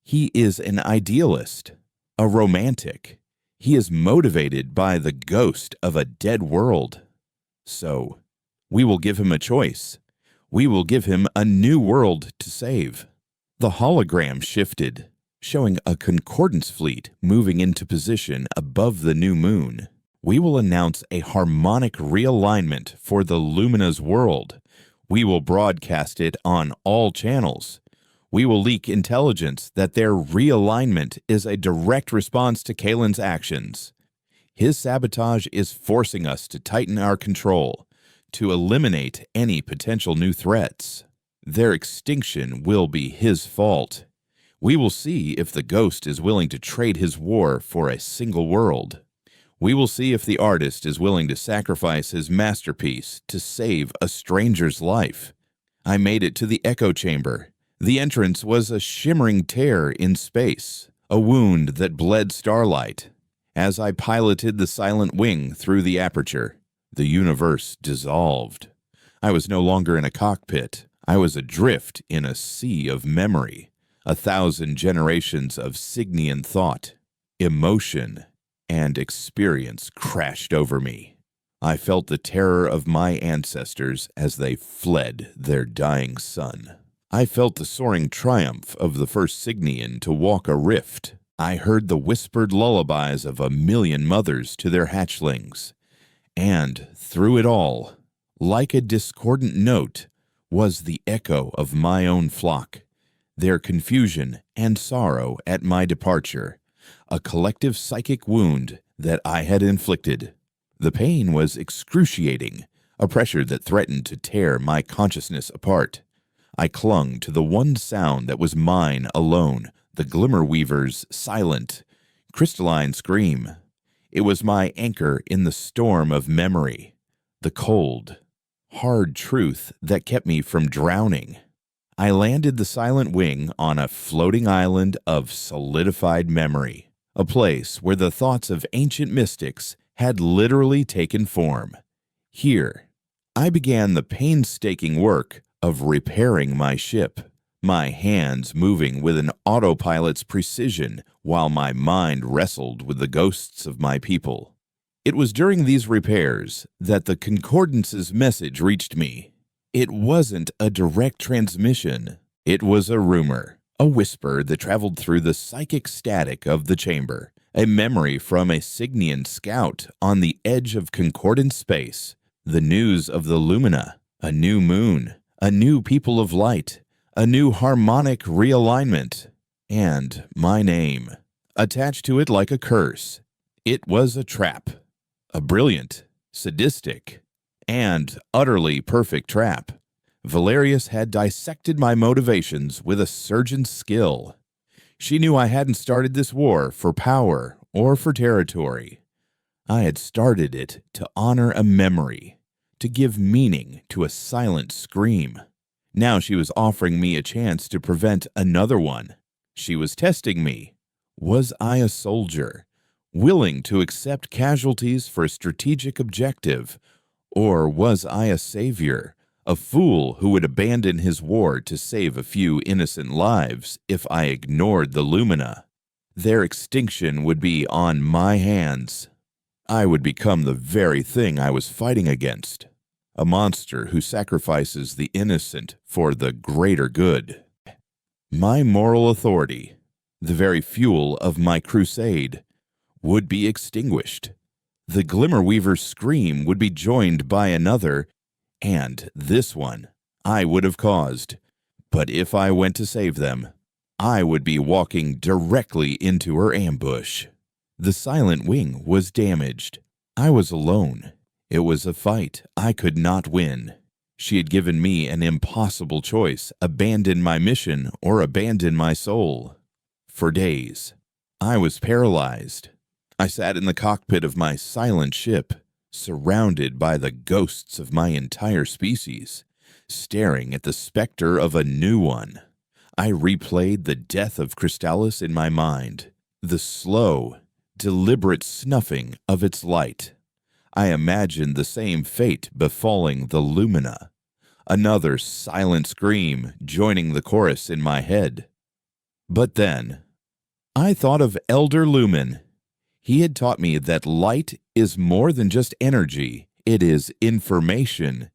S1: He is an idealist, a romantic. He is motivated by the ghost of a dead world. So, we will give him a choice. We will give him a new world to save. The hologram shifted, showing a concordance fleet moving into position above the new moon. We will announce a harmonic realignment for the Lumina's world. We will broadcast it on all channels. We will leak intelligence that their realignment is a direct response to Kalen's actions. His sabotage is forcing us to tighten our control, to eliminate any potential new threats. Their extinction will be his fault. We will see if the ghost is willing to trade his war for a single world. We will see if the artist is willing to sacrifice his masterpiece to save a stranger's life. I made it to the echo chamber. The entrance was a shimmering tear in space, a wound that bled starlight. As I piloted the silent wing through the aperture, the universe dissolved. I was no longer in a cockpit. I was adrift in a sea of memory, 1,000 generations of Cygnian thought, emotion, and experience crashed over me. I felt the terror of my ancestors as they fled their dying sun. I felt the soaring triumph of the first Cygnian to walk a rift. I heard the whispered lullabies of a million mothers to their hatchlings. And through it all, like a discordant note, was the echo of my own flock, their confusion and sorrow at my departure, a collective psychic wound that I had inflicted. The pain was excruciating, a pressure that threatened to tear my consciousness apart. I clung to the one sound that was mine alone, the Glimmerweaver's silent, crystalline scream. It was my anchor in the storm of memory, the cold, hard truth that kept me from drowning. I landed the silent wing on a floating island of solidified memory, a place where the thoughts of ancient mystics had literally taken form. Here, I began the painstaking work of repairing my ship, my hands moving with an autopilot's precision while my mind wrestled with the ghosts of my people. It was during these repairs that the Concordance's message reached me. It wasn't a direct transmission. It was a rumor, a whisper that traveled through the psychic static of the chamber, a memory from a Cygnian scout on the edge of Concordance space, the news of the Lumina, a new moon, a new people of light, a new harmonic realignment, and my name, attached to it like a curse. It was a trap, a brilliant, sadistic, and utterly perfect trap. Valerius had dissected my motivations with a surgeon's skill. She knew I hadn't started this war for power or for territory. I had started it to honor a memory, to give meaning to a silent scream. Now she was offering me a chance to prevent another one. She was testing me. Was I a soldier, willing to accept casualties for a strategic objective? Or was I a savior, a fool who would abandon his war to save a few innocent lives if I ignored the Lumina? Their extinction would be on my hands. I would become the very thing I was fighting against. A monster who sacrifices the innocent for the greater good. My moral authority, the very fuel of my crusade, would be extinguished. The Glimmerweaver's scream would be joined by another, and this one I would have caused. But if I went to save them, I would be walking directly into her ambush. The silent wing was damaged. I was alone. It was a fight I could not win. She had given me an impossible choice: abandon my mission or abandon my soul. For days, I was paralyzed. I sat in the cockpit of my silent ship, surrounded by the ghosts of my entire species, staring at the specter of a new one. I replayed the death of Crystallis in my mind, the slow, deliberate snuffing of its light. I imagined the same fate befalling the Lumina, another silent scream joining the chorus in my head. But then, I thought of Elder Lumen. He had taught me that light is more than just energy. It is information.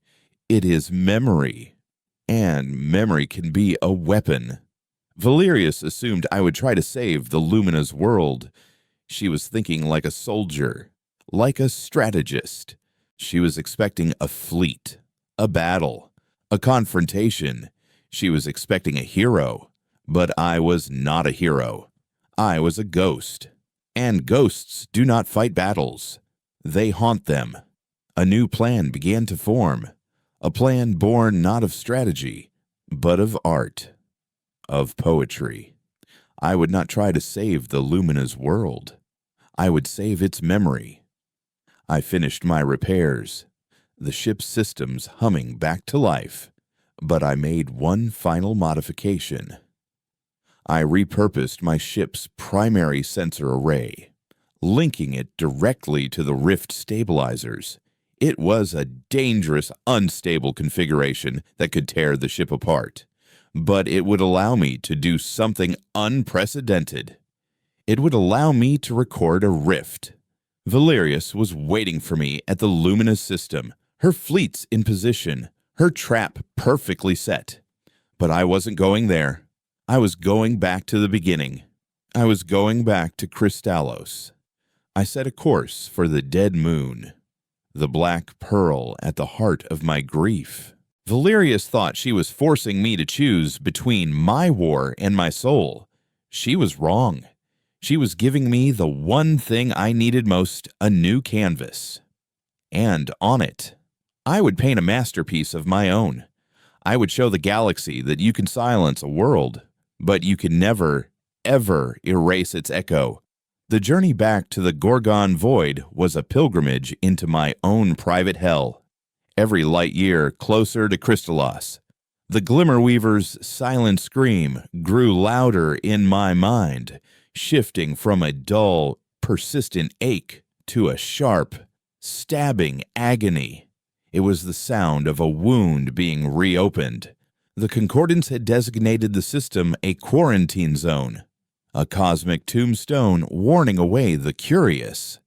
S1: It is memory. And memory can be a weapon. Valerius assumed I would try to save the Lumina's world. She was thinking like a soldier, like a strategist. She was expecting a fleet, a battle, a confrontation. She was expecting a hero. But I was not a hero. I was a ghost. And ghosts do not fight battles. They haunt them. A new plan began to form. A plan born not of strategy, but of art, of poetry. I would not try to save the Lumina's world. I would save its memory. I finished my repairs, the ship's systems humming back to life, but I made one final modification. I repurposed my ship's primary sensor array, linking it directly to the Rift stabilizers. It was a dangerous, unstable configuration that could tear the ship apart, but it would allow me to do something unprecedented. It would allow me to record a rift. Valerius was waiting for me at the Luminous system, her fleets in position, her trap perfectly set. But I wasn't going there. I was going back to the beginning. I was going back to Kristallos. I set a course for the dead moon, the black pearl at the heart of my grief. Valerius thought she was forcing me to choose between my war and my soul. She was wrong. She was giving me the one thing I needed most, a new canvas. And on it, I would paint a masterpiece of my own. I would show the galaxy that you can silence a world, but you can never, ever erase its echo. The journey back to the Gorgon Void was a pilgrimage into my own private hell. Every light year closer to Kristallos, the Glimmerweaver's silent scream grew louder in my mind, shifting from a dull, persistent ache to a sharp, stabbing agony. It was the sound of a wound being reopened. The Concordance had designated the system a quarantine zone, a cosmic tombstone warning away the curious.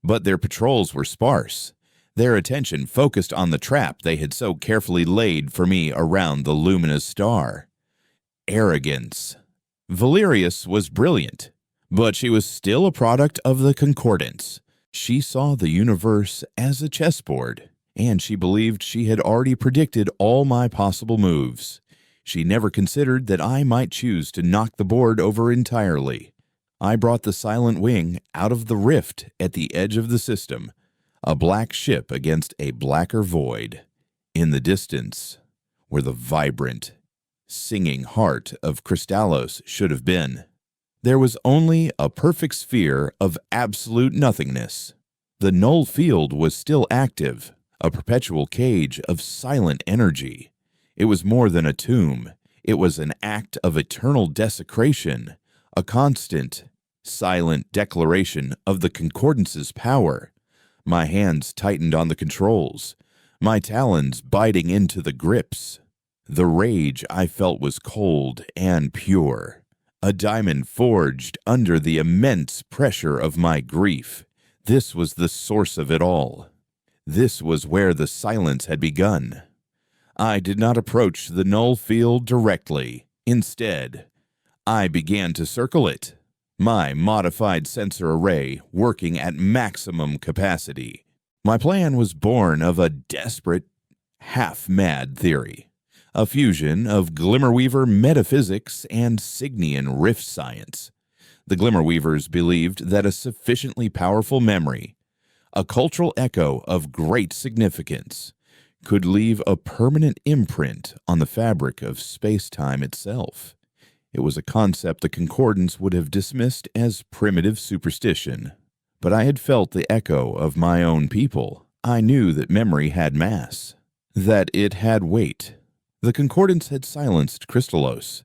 S1: But their patrols were sparse, their attention focused on the trap they had so carefully laid for me around the luminous star. Arrogance. Valerius was brilliant, but she was still a product of the Concordance. She saw the universe as a chessboard, and she believed she had already predicted all my possible moves. She never considered that I might choose to knock the board over entirely. I brought the Silent Wing out of the rift at the edge of the system, a black ship against a blacker void. In the distance, where the vibrant, singing heart of Kristallos should have been, there was only a perfect sphere of absolute nothingness. The null field was still active, a perpetual cage of silent energy. It was more than a tomb. It was an act of eternal desecration, a constant, silent declaration of the Concordance's power. My hands tightened on the controls, my talons biting into the grips. The rage I felt was cold and pure, a diamond forged under the immense pressure of my grief. This was the source of it all. This was where the silence had begun. I did not approach the null field directly. Instead, I began to circle it, my modified sensor array working at maximum capacity. My plan was born of a desperate, half-mad theory, a fusion of Glimmerweaver metaphysics and Signian rift science. The Glimmerweavers believed that a sufficiently powerful memory, a cultural echo of great significance, could leave a permanent imprint on the fabric of space-time itself. It was a concept the Concordance would have dismissed as primitive superstition. But I had felt the echo of my own people. I knew that memory had mass, that it had weight. The Concordance had silenced Kristallos,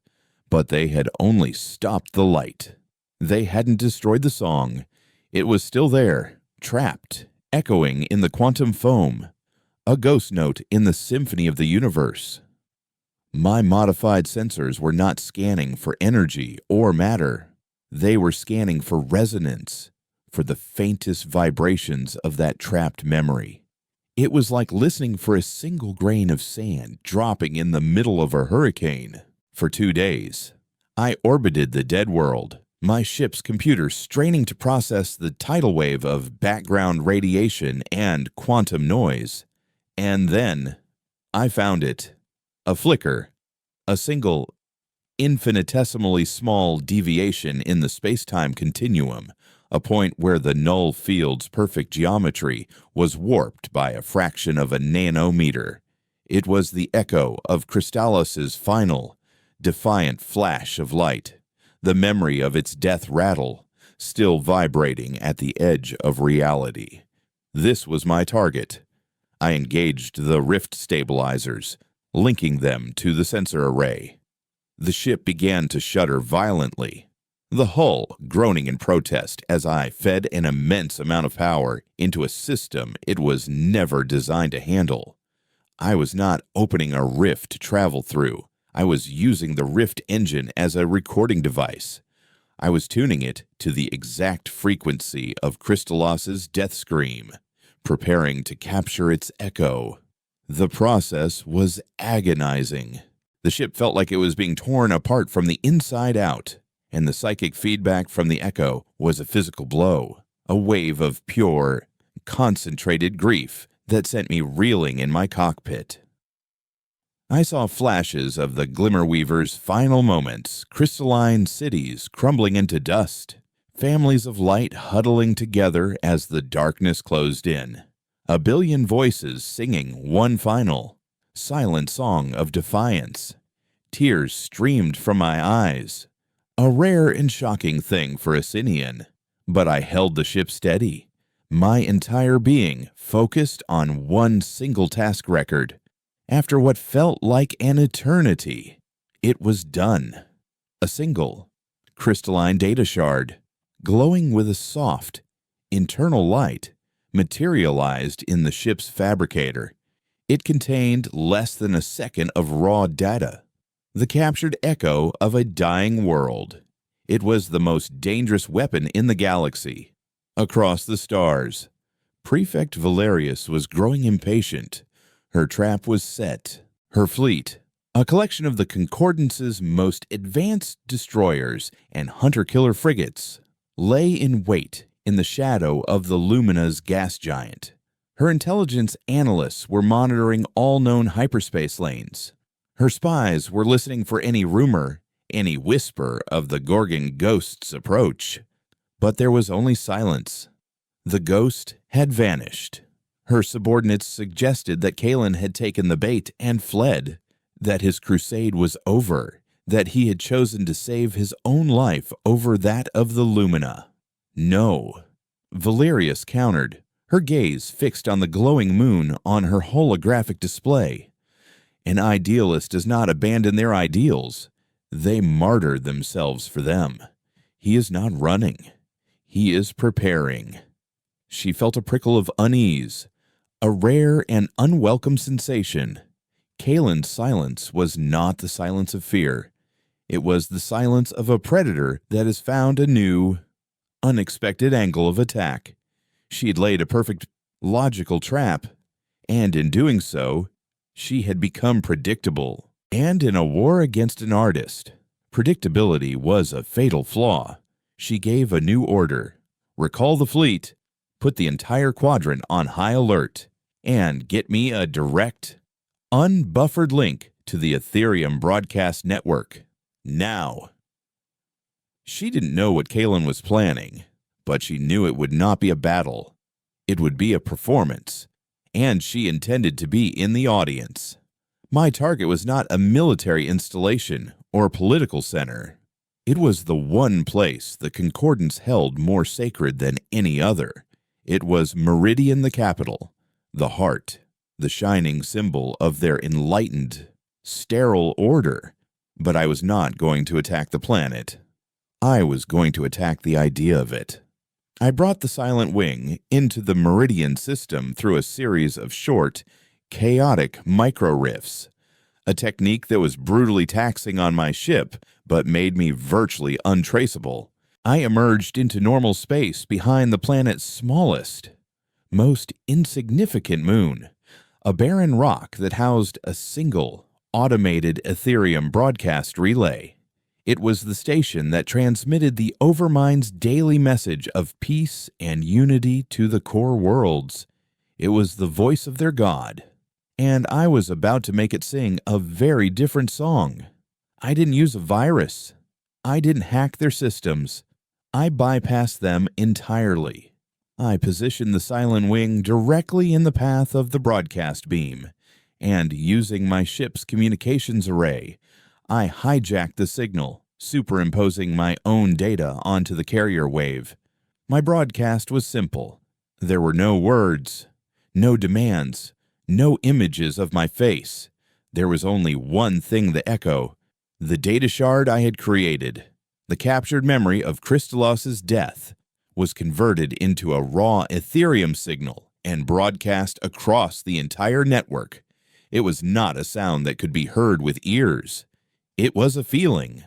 S1: but they had only stopped the light. They hadn't destroyed the song. It was still there, trapped, echoing in the quantum foam, a ghost note in the symphony of the universe. My modified sensors were not scanning for energy or matter. They were scanning for resonance, for the faintest vibrations of that trapped memory. It was like listening for a single grain of sand dropping in the middle of a hurricane. For 2 days, I orbited the dead world, my ship's computer straining to process the tidal wave of background radiation and quantum noise. And then I found it. A flicker, a single, infinitesimally small deviation in the space-time continuum, a point where the null field's perfect geometry was warped by a fraction of a nanometer. It was the echo of Kristallos's final, defiant flash of light, the memory of its death rattle, still vibrating at the edge of reality. This was my target. I engaged the rift stabilizers, linking them to the sensor array. The ship began to shudder violently, the hull groaning in protest as I fed an immense amount of power into a system it was never designed to handle. I was not opening a rift to travel through. I was using the rift engine as a recording device. I was tuning it to the exact frequency of Kristallos's death scream, preparing to capture its echo. The process was agonizing. The ship felt like it was being torn apart from the inside out, and the psychic feedback from the echo was a physical blow, a wave of pure, concentrated grief that sent me reeling in my cockpit. I saw flashes of the Glimmerweaver's final moments, crystalline cities crumbling into dust, families of light huddling together as the darkness closed in, a billion voices singing one final, silent song of defiance. Tears streamed from my eyes, a rare and shocking thing for a Sinian, but I held the ship steady, my entire being focused on one single task record. After what felt like an eternity, it was done. A single, crystalline data shard, glowing with a soft, internal light, materialized in the ship's fabricator. It contained less than a second of raw data, the captured echo of a dying world. It was the most dangerous weapon in the galaxy. Across the stars, Prefect Valerius was growing impatient. Her trap was set. Her fleet, a collection of the Concordance's most advanced destroyers and hunter-killer frigates, lay in wait in the shadow of the Lumina's gas giant. Her intelligence analysts were monitoring all known hyperspace lanes. Her spies were listening for any rumor, any whisper of the Gorgon ghost's approach. But there was only silence. The ghost had vanished. Her subordinates suggested that Kalen had taken the bait and fled, that his crusade was over, that he had chosen to save his own life over that of the Lumina. No. Valerius countered, her gaze fixed on the glowing moon on her holographic display. An idealist does not abandon their ideals. They martyr themselves for them. He is not running. He is preparing. She felt a prickle of unease, a rare and unwelcome sensation. Kalen's silence was not the silence of fear. It was the silence of a predator that has found a new, unexpected angle of attack. She had laid a perfect, logical trap, and in doing so, she had become predictable. And in a war against an artist, predictability was a fatal flaw. She gave a new order. Recall the fleet, put the entire quadrant on high alert, and get me a direct, unbuffered link to the Ethereum broadcast network. Now. She didn't know what Kalen was planning, but she knew it would not be a battle. It would be a performance, and she intended to be in the audience. My target was not a military installation or political center. It was the one place the Concordance held more sacred than any other. It was Meridian the capital, the heart, the shining symbol of their enlightened, sterile order. But I was not going to attack the planet. I was going to attack the idea of it. I brought the Silent Wing into the Meridian system through a series of short, chaotic micro-rifts, a technique that was brutally taxing on my ship but made me virtually untraceable. I emerged into normal space behind the planet's smallest, most insignificant moon, a barren rock that housed a single, automated Ethereum broadcast relay. It was the station that transmitted the Overmind's daily message of peace and unity to the core worlds. It was the voice of their god, and I was about to make it sing a very different song. I didn't use a virus. I didn't hack their systems. I bypassed them entirely. I positioned the Silent Wing directly in the path of the broadcast beam, and using my ship's communications array, I hijacked the signal, superimposing my own data onto the carrier wave. My broadcast was simple. There were no words, no demands, no images of my face. There was only one thing to echo, the data shard I had created. The captured memory of Crystallos's death was converted into a raw Ethereum signal and broadcast across the entire network. It was not a sound that could be heard with ears. It was a feeling,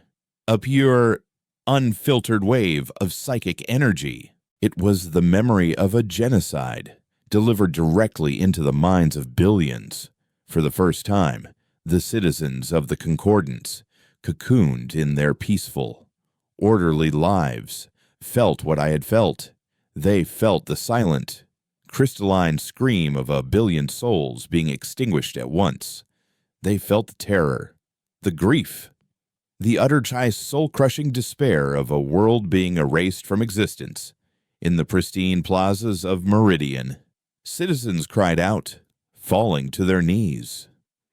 S1: a pure, unfiltered wave of psychic energy. It was the memory of a genocide, delivered directly into the minds of billions. For the first time, the citizens of the Concordance, cocooned in their peaceful, orderly lives, felt what I had felt. They felt the silent, crystalline scream of a billion souls being extinguished at once. They felt the terror, the grief, the utter soul-crushing despair of a world being erased from existence. In the pristine plazas of Meridian, citizens cried out, falling to their knees,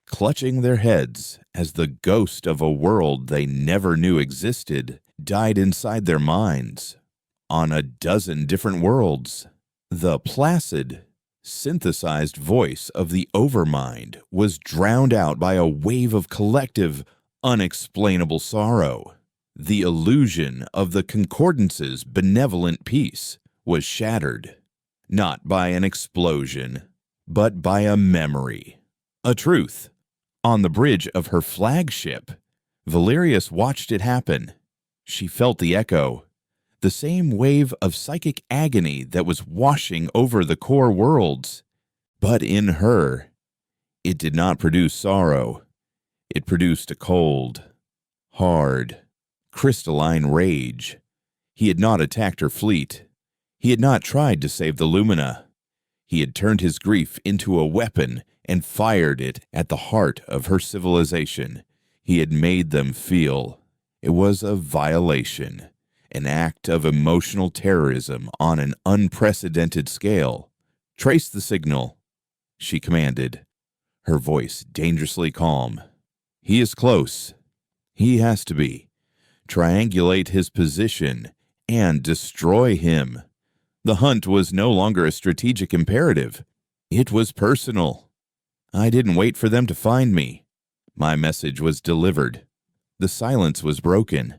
S1: clutching their heads as the ghost of a world they never knew existed died inside their minds. On a dozen different worlds, the placid, synthesized voice of the Overmind was drowned out by a wave of collective, unexplainable sorrow. The illusion of the Concordance's benevolent peace was shattered, not by an explosion, but by a memory, a truth. On the bridge of her flagship, Valerius watched it happen. She felt the echo, the same wave of psychic agony that was washing over the core worlds. But in her, it did not produce sorrow. It produced a cold, hard, crystalline rage. He had not attacked her fleet. He had not tried to save the Lumina. He had turned his grief into a weapon and fired it at the heart of her civilization. He had made them feel it was a violation, an act of emotional terrorism on an unprecedented scale. "Trace the signal," she commanded, her voice dangerously calm. "He is close. He has to be. Triangulate his position and destroy him." The hunt was no longer a strategic imperative. It was personal. I didn't wait for them to find me. My message was delivered. The silence was broken.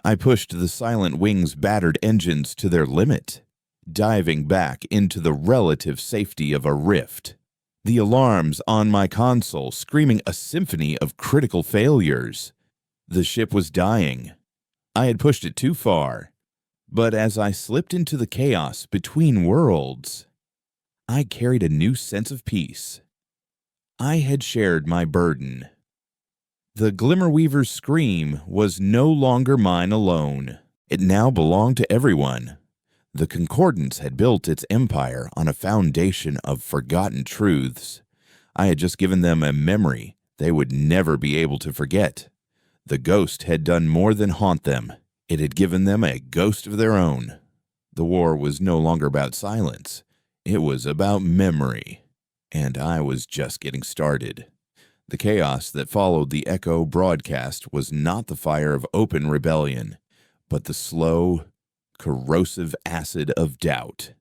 S1: I pushed the Silent Wing's battered engines to their limit, diving back into the relative safety of a rift. The alarms on my console screaming a symphony of critical failures. The ship was dying. I had pushed it too far. But as I slipped into the chaos between worlds, I carried a new sense of peace. I had shared my burden. The Glimmerweaver's scream was no longer mine alone. It now belonged to everyone. The Concordance had built its empire on a foundation of forgotten truths. I had just given them a memory they would never be able to forget. The ghost had done more than haunt them. It had given them a ghost of their own. The war was no longer about silence. It was about memory. And I was just getting started. The chaos that followed the Echo broadcast was not the fire of open rebellion, but the slow, corrosive acid of doubt.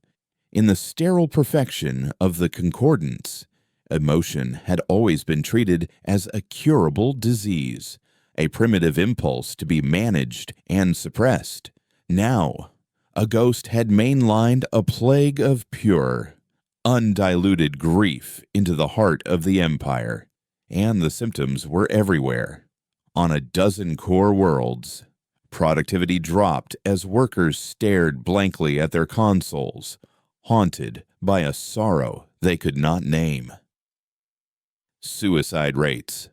S1: In the sterile perfection of the Concordance, emotion had always been treated as a curable disease, a primitive impulse to be managed and suppressed. Now, a ghost had mainlined a plague of pure, undiluted grief into the heart of the Empire, and the symptoms were everywhere. On a dozen core worlds, productivity dropped as workers stared blankly at their consoles, haunted by a sorrow they could not name. Suicide rates,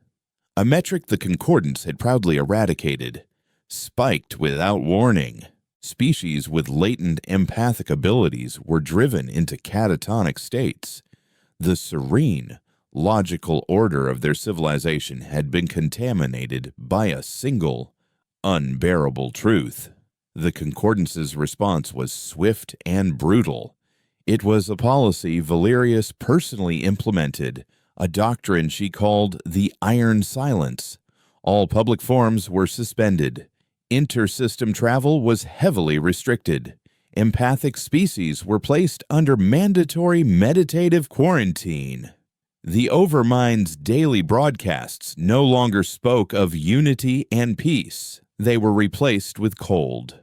S1: a metric the Concordance had proudly eradicated, spiked without warning. Species with latent empathic abilities were driven into catatonic states. The serene, logical order of their civilization had been contaminated by a single, unbearable truth. The Concordance's response was swift and brutal. It was a policy Valerius personally implemented, a doctrine she called the Iron Silence. All public forums were suspended. Intersystem travel was heavily restricted. Empathic species were placed under mandatory meditative quarantine. The Overmind's daily broadcasts no longer spoke of unity and peace. They were replaced with cold,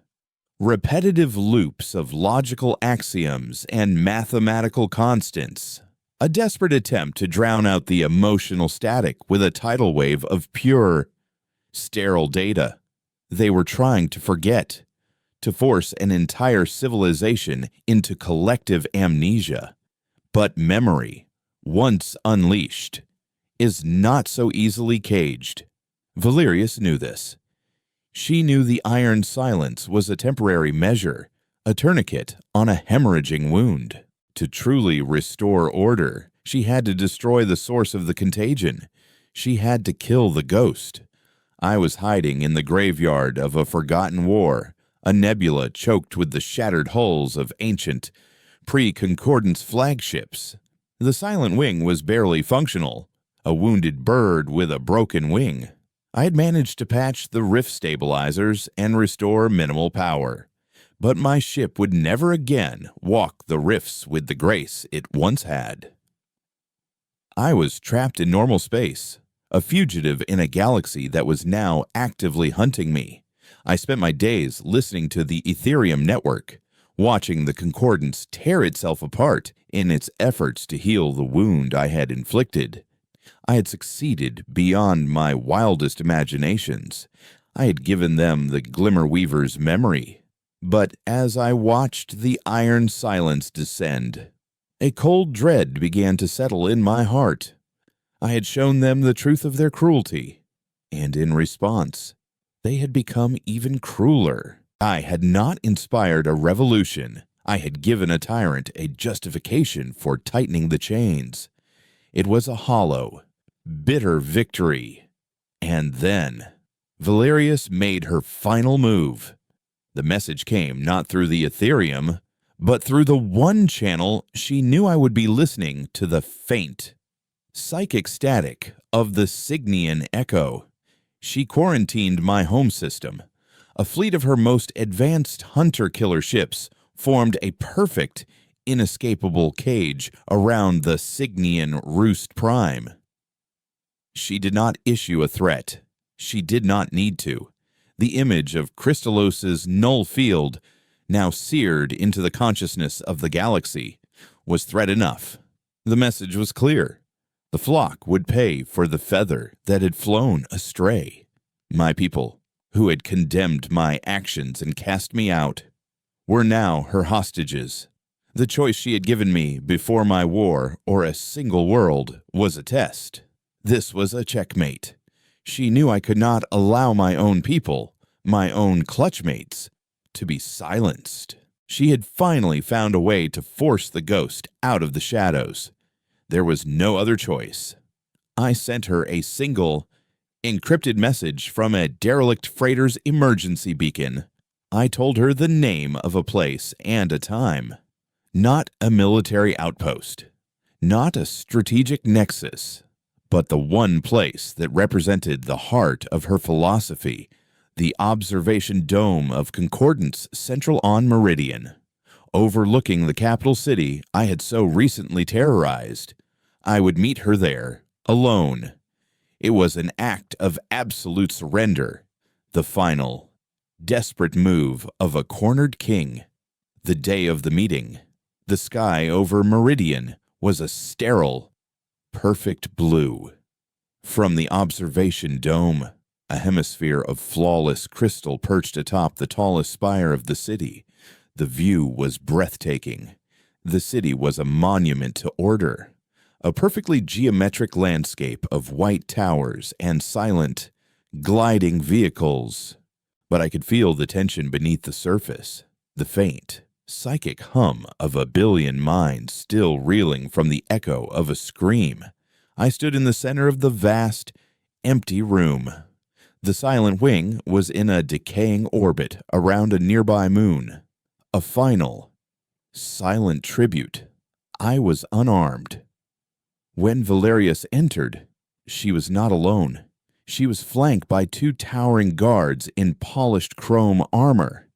S1: repetitive loops of logical axioms and mathematical constants. A desperate attempt to drown out the emotional static with a tidal wave of pure, sterile data. They were trying to forget, to force an entire civilization into collective amnesia. But memory, once unleashed, is not so easily caged. Valerius knew this. She knew the iron silence was a temporary measure, a tourniquet on a hemorrhaging wound. To truly restore order, she had to destroy the source of the contagion. She had to kill the ghost. I was hiding in the graveyard of a forgotten war, a nebula choked with the shattered hulls of ancient, pre-concordance flagships. The silent wing was barely functional, a wounded bird with a broken wing. I had managed to patch the rift stabilizers and restore minimal power, but my ship would never again walk the rifts with the grace it once had. I was trapped in normal space, a fugitive in a galaxy that was now actively hunting me. I spent my days listening to the Ethereum network, watching the concordance tear itself apart in its efforts to heal the wound I had inflicted. I had succeeded beyond my wildest imaginations. I had given them the Glimmerweaver's memory. But as I watched the iron silence descend, a cold dread began to settle in my heart. I had shown them the truth of their cruelty, and in response, they had become even crueler. I had not inspired a revolution. I had given a tyrant a justification for tightening the chains. It was a hollow, bitter victory. And then, Valerius made her final move. The message came not through the Ethereum, but through the one channel she knew I would be listening to, the faint, psychic static of the Signian echo. She quarantined my home system. A fleet of her most advanced hunter-killer ships formed a perfect, inescapable cage around the Signian Roost Prime. She did not issue a threat. She did not need to. The image of Crystallos's null field, now seared into the consciousness of the galaxy, was threat enough. The message was clear. The flock would pay for the feather that had flown astray. My people, who had condemned my actions and cast me out, were now her hostages. The choice she had given me before my war or a single world was a test. This was a checkmate. She knew I could not allow my own people, my own clutchmates, to be silenced. She had finally found a way to force the ghost out of the shadows. There was no other choice. I sent her a single, encrypted message from a derelict freighter's emergency beacon. I told her the name of a place and a time. Not a military outpost, not a strategic nexus, but the one place that represented the heart of her philosophy, the observation dome of Concordance Central on Meridian, overlooking the capital city I had so recently terrorized. I would meet her there, alone. It was an act of absolute surrender, the final, desperate move of a cornered king. The day of the meeting, the sky over Meridian was a sterile, perfect blue. From the observation dome, a hemisphere of flawless crystal perched atop the tallest spire of the city, the view was breathtaking. The city was a monument to order, a perfectly geometric landscape of white towers and silent, gliding vehicles. But I could feel the tension beneath the surface, the faint, psychic hum of a billion minds still reeling from the echo of a scream. I stood in the center of the vast, empty room. The silent wing was in a decaying orbit around a nearby moon. A final, silent tribute. I was unarmed. When Valerius entered, she was not alone. She was flanked by two towering guards in polished chrome armor,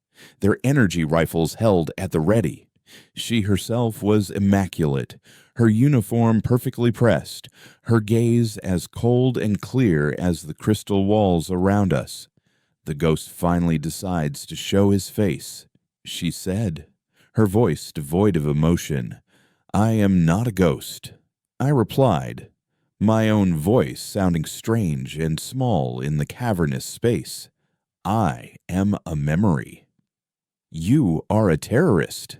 S1: their energy rifles held at the ready. She herself was immaculate, her uniform perfectly pressed, her gaze as cold and clear as the crystal walls around us. The ghost finally decides to show his face. She said, her voice devoid of emotion, "I am not a ghost." I replied, my own voice sounding strange and small in the cavernous space, "I am a memory." "You are a terrorist."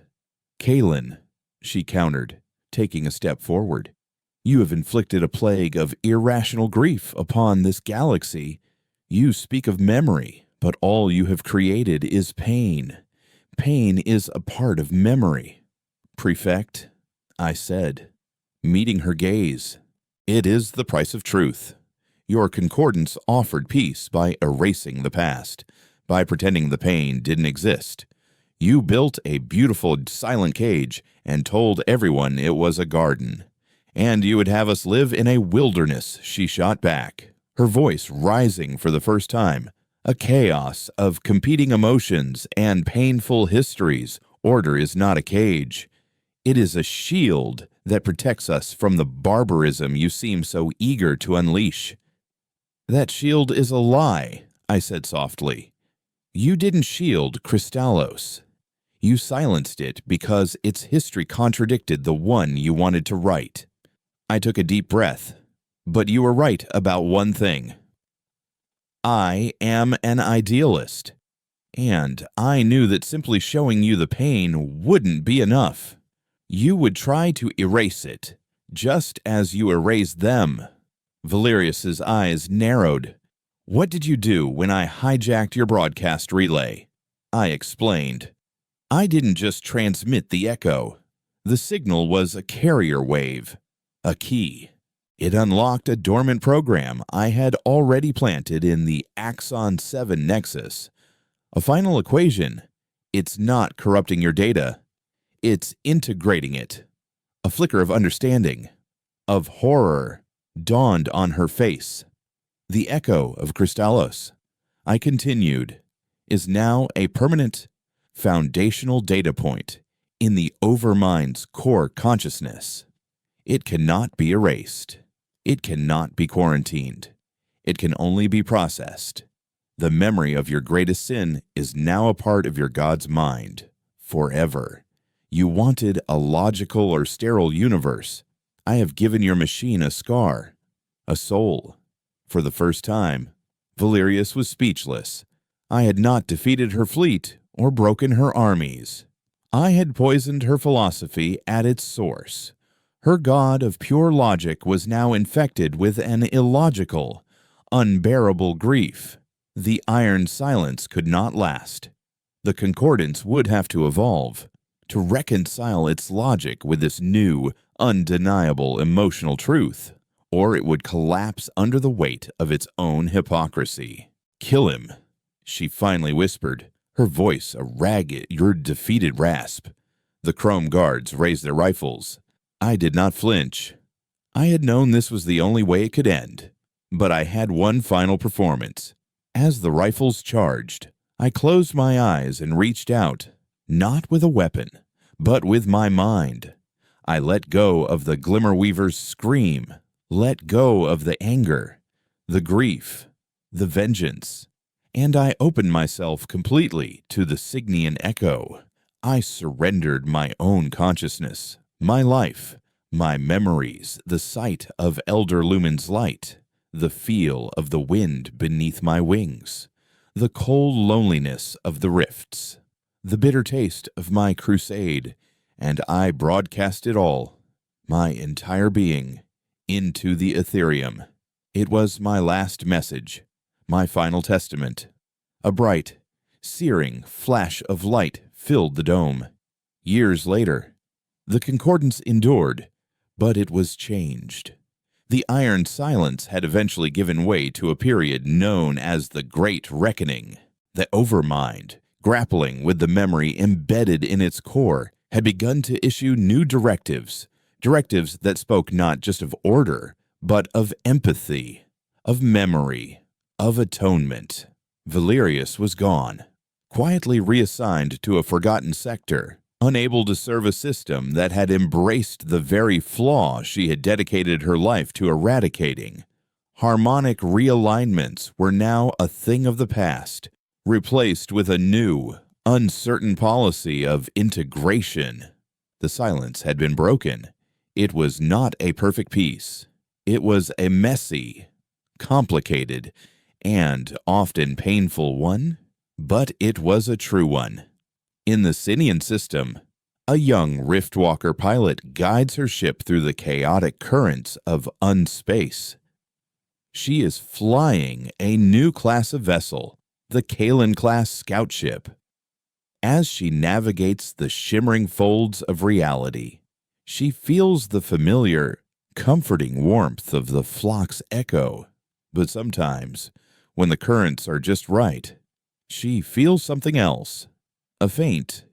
S1: "Kalen," she countered, taking a step forward. "You have inflicted a plague of irrational grief upon this galaxy. You speak of memory, But all you have created is pain. Pain is a part of memory. Prefect, I said, meeting her gaze. It is the price of truth. Your concordance offered peace by erasing the past, by pretending the pain didn't exist. You built a beautiful silent cage and told everyone it was a garden. And you would have us live in a wilderness, she shot back, her voice rising for the first time. A chaos of competing emotions and painful histories. Order is not a cage. It is a shield that protects us from the barbarism you seem so eager to unleash. That shield is a lie, I said softly. You didn't shield Crystallos. You silenced it because its history contradicted the one you wanted to write. I took a deep breath. But you were right about one thing. I am an idealist, and I knew that simply showing you the pain wouldn't be enough. You would try to erase it, just as you erased them. Valerius's eyes narrowed. What did you do when I hijacked your broadcast relay? I explained. I didn't just transmit the echo. The signal was a carrier wave, a key. It unlocked a dormant program I had already planted in the Axon 7 nexus. A final equation. It's not corrupting your data. It's integrating it. A flicker of understanding, of horror, dawned on her face. The echo of Crystallos, I continued, is now a permanent, foundational data point in the Overmind's core consciousness. It cannot be erased. It cannot be quarantined. It can only be processed. The memory of your greatest sin is now a part of your God's mind, forever. You wanted a logical or sterile universe. I have given your machine a scar, a soul. For the first time, Valerius was speechless. I had not defeated her fleet or broken her armies. I had poisoned her philosophy at its source. Her god of pure logic was now infected with an illogical, unbearable grief. The iron silence could not last. The concordance would have to evolve, to reconcile its logic with this new, undeniable emotional truth, or it would collapse under the weight of its own hypocrisy. Kill him, she finally whispered, her voice a ragged, defeated rasp. The Chrome guards raised their rifles. I did not flinch. I had known this was the only way it could end, but I had one final performance. As the rifles charged, I closed my eyes and reached out, not with a weapon, but with my mind. I let go of the Glimmerweaver's scream, let go of the anger, the grief, the vengeance, and I opened myself completely to the Signian echo. I surrendered my own consciousness, my life, my memories, the sight of Elder Lumen's light, the feel of the wind beneath my wings, the cold loneliness of the rifts, the bitter taste of my crusade, and I broadcast it all, my entire being, into the Ethereum. It was my last message, my final testament. A bright, searing flash of light filled the dome. Years later, the concordance endured, but it was changed. The iron silence had eventually given way to a period known as the Great Reckoning. The Overmind, grappling with the memory embedded in its core, had begun to issue new directives that spoke not just of order, but of empathy, of memory, of atonement. Valerius was gone, quietly reassigned to a forgotten sector, unable to serve a system that had embraced the very flaw she had dedicated her life to eradicating. Harmonic realignments were now a thing of the past, replaced with a new, uncertain policy of integration. The silence had been broken. It was not a perfect peace. It was a messy, complicated, and often painful one, but it was a true one. In the Sinian system, a young Riftwalker pilot guides her ship through the chaotic currents of unspace. She is flying a new class of vessel, the Kalen-class scout ship. As she navigates the shimmering folds of reality, she feels the familiar, comforting warmth of the flock's echo. But sometimes, when the currents are just right, she feels something else. A faint,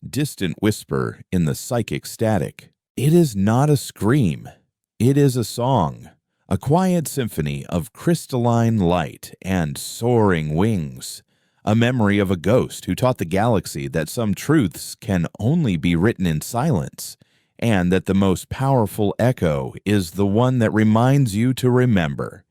S1: distant whisper in the psychic static. It is not a scream. It is a song, a quiet symphony of crystalline light and soaring wings, a memory of a ghost who taught the galaxy that some truths can only be written in silence, and that the most powerful echo is the one that reminds you to remember.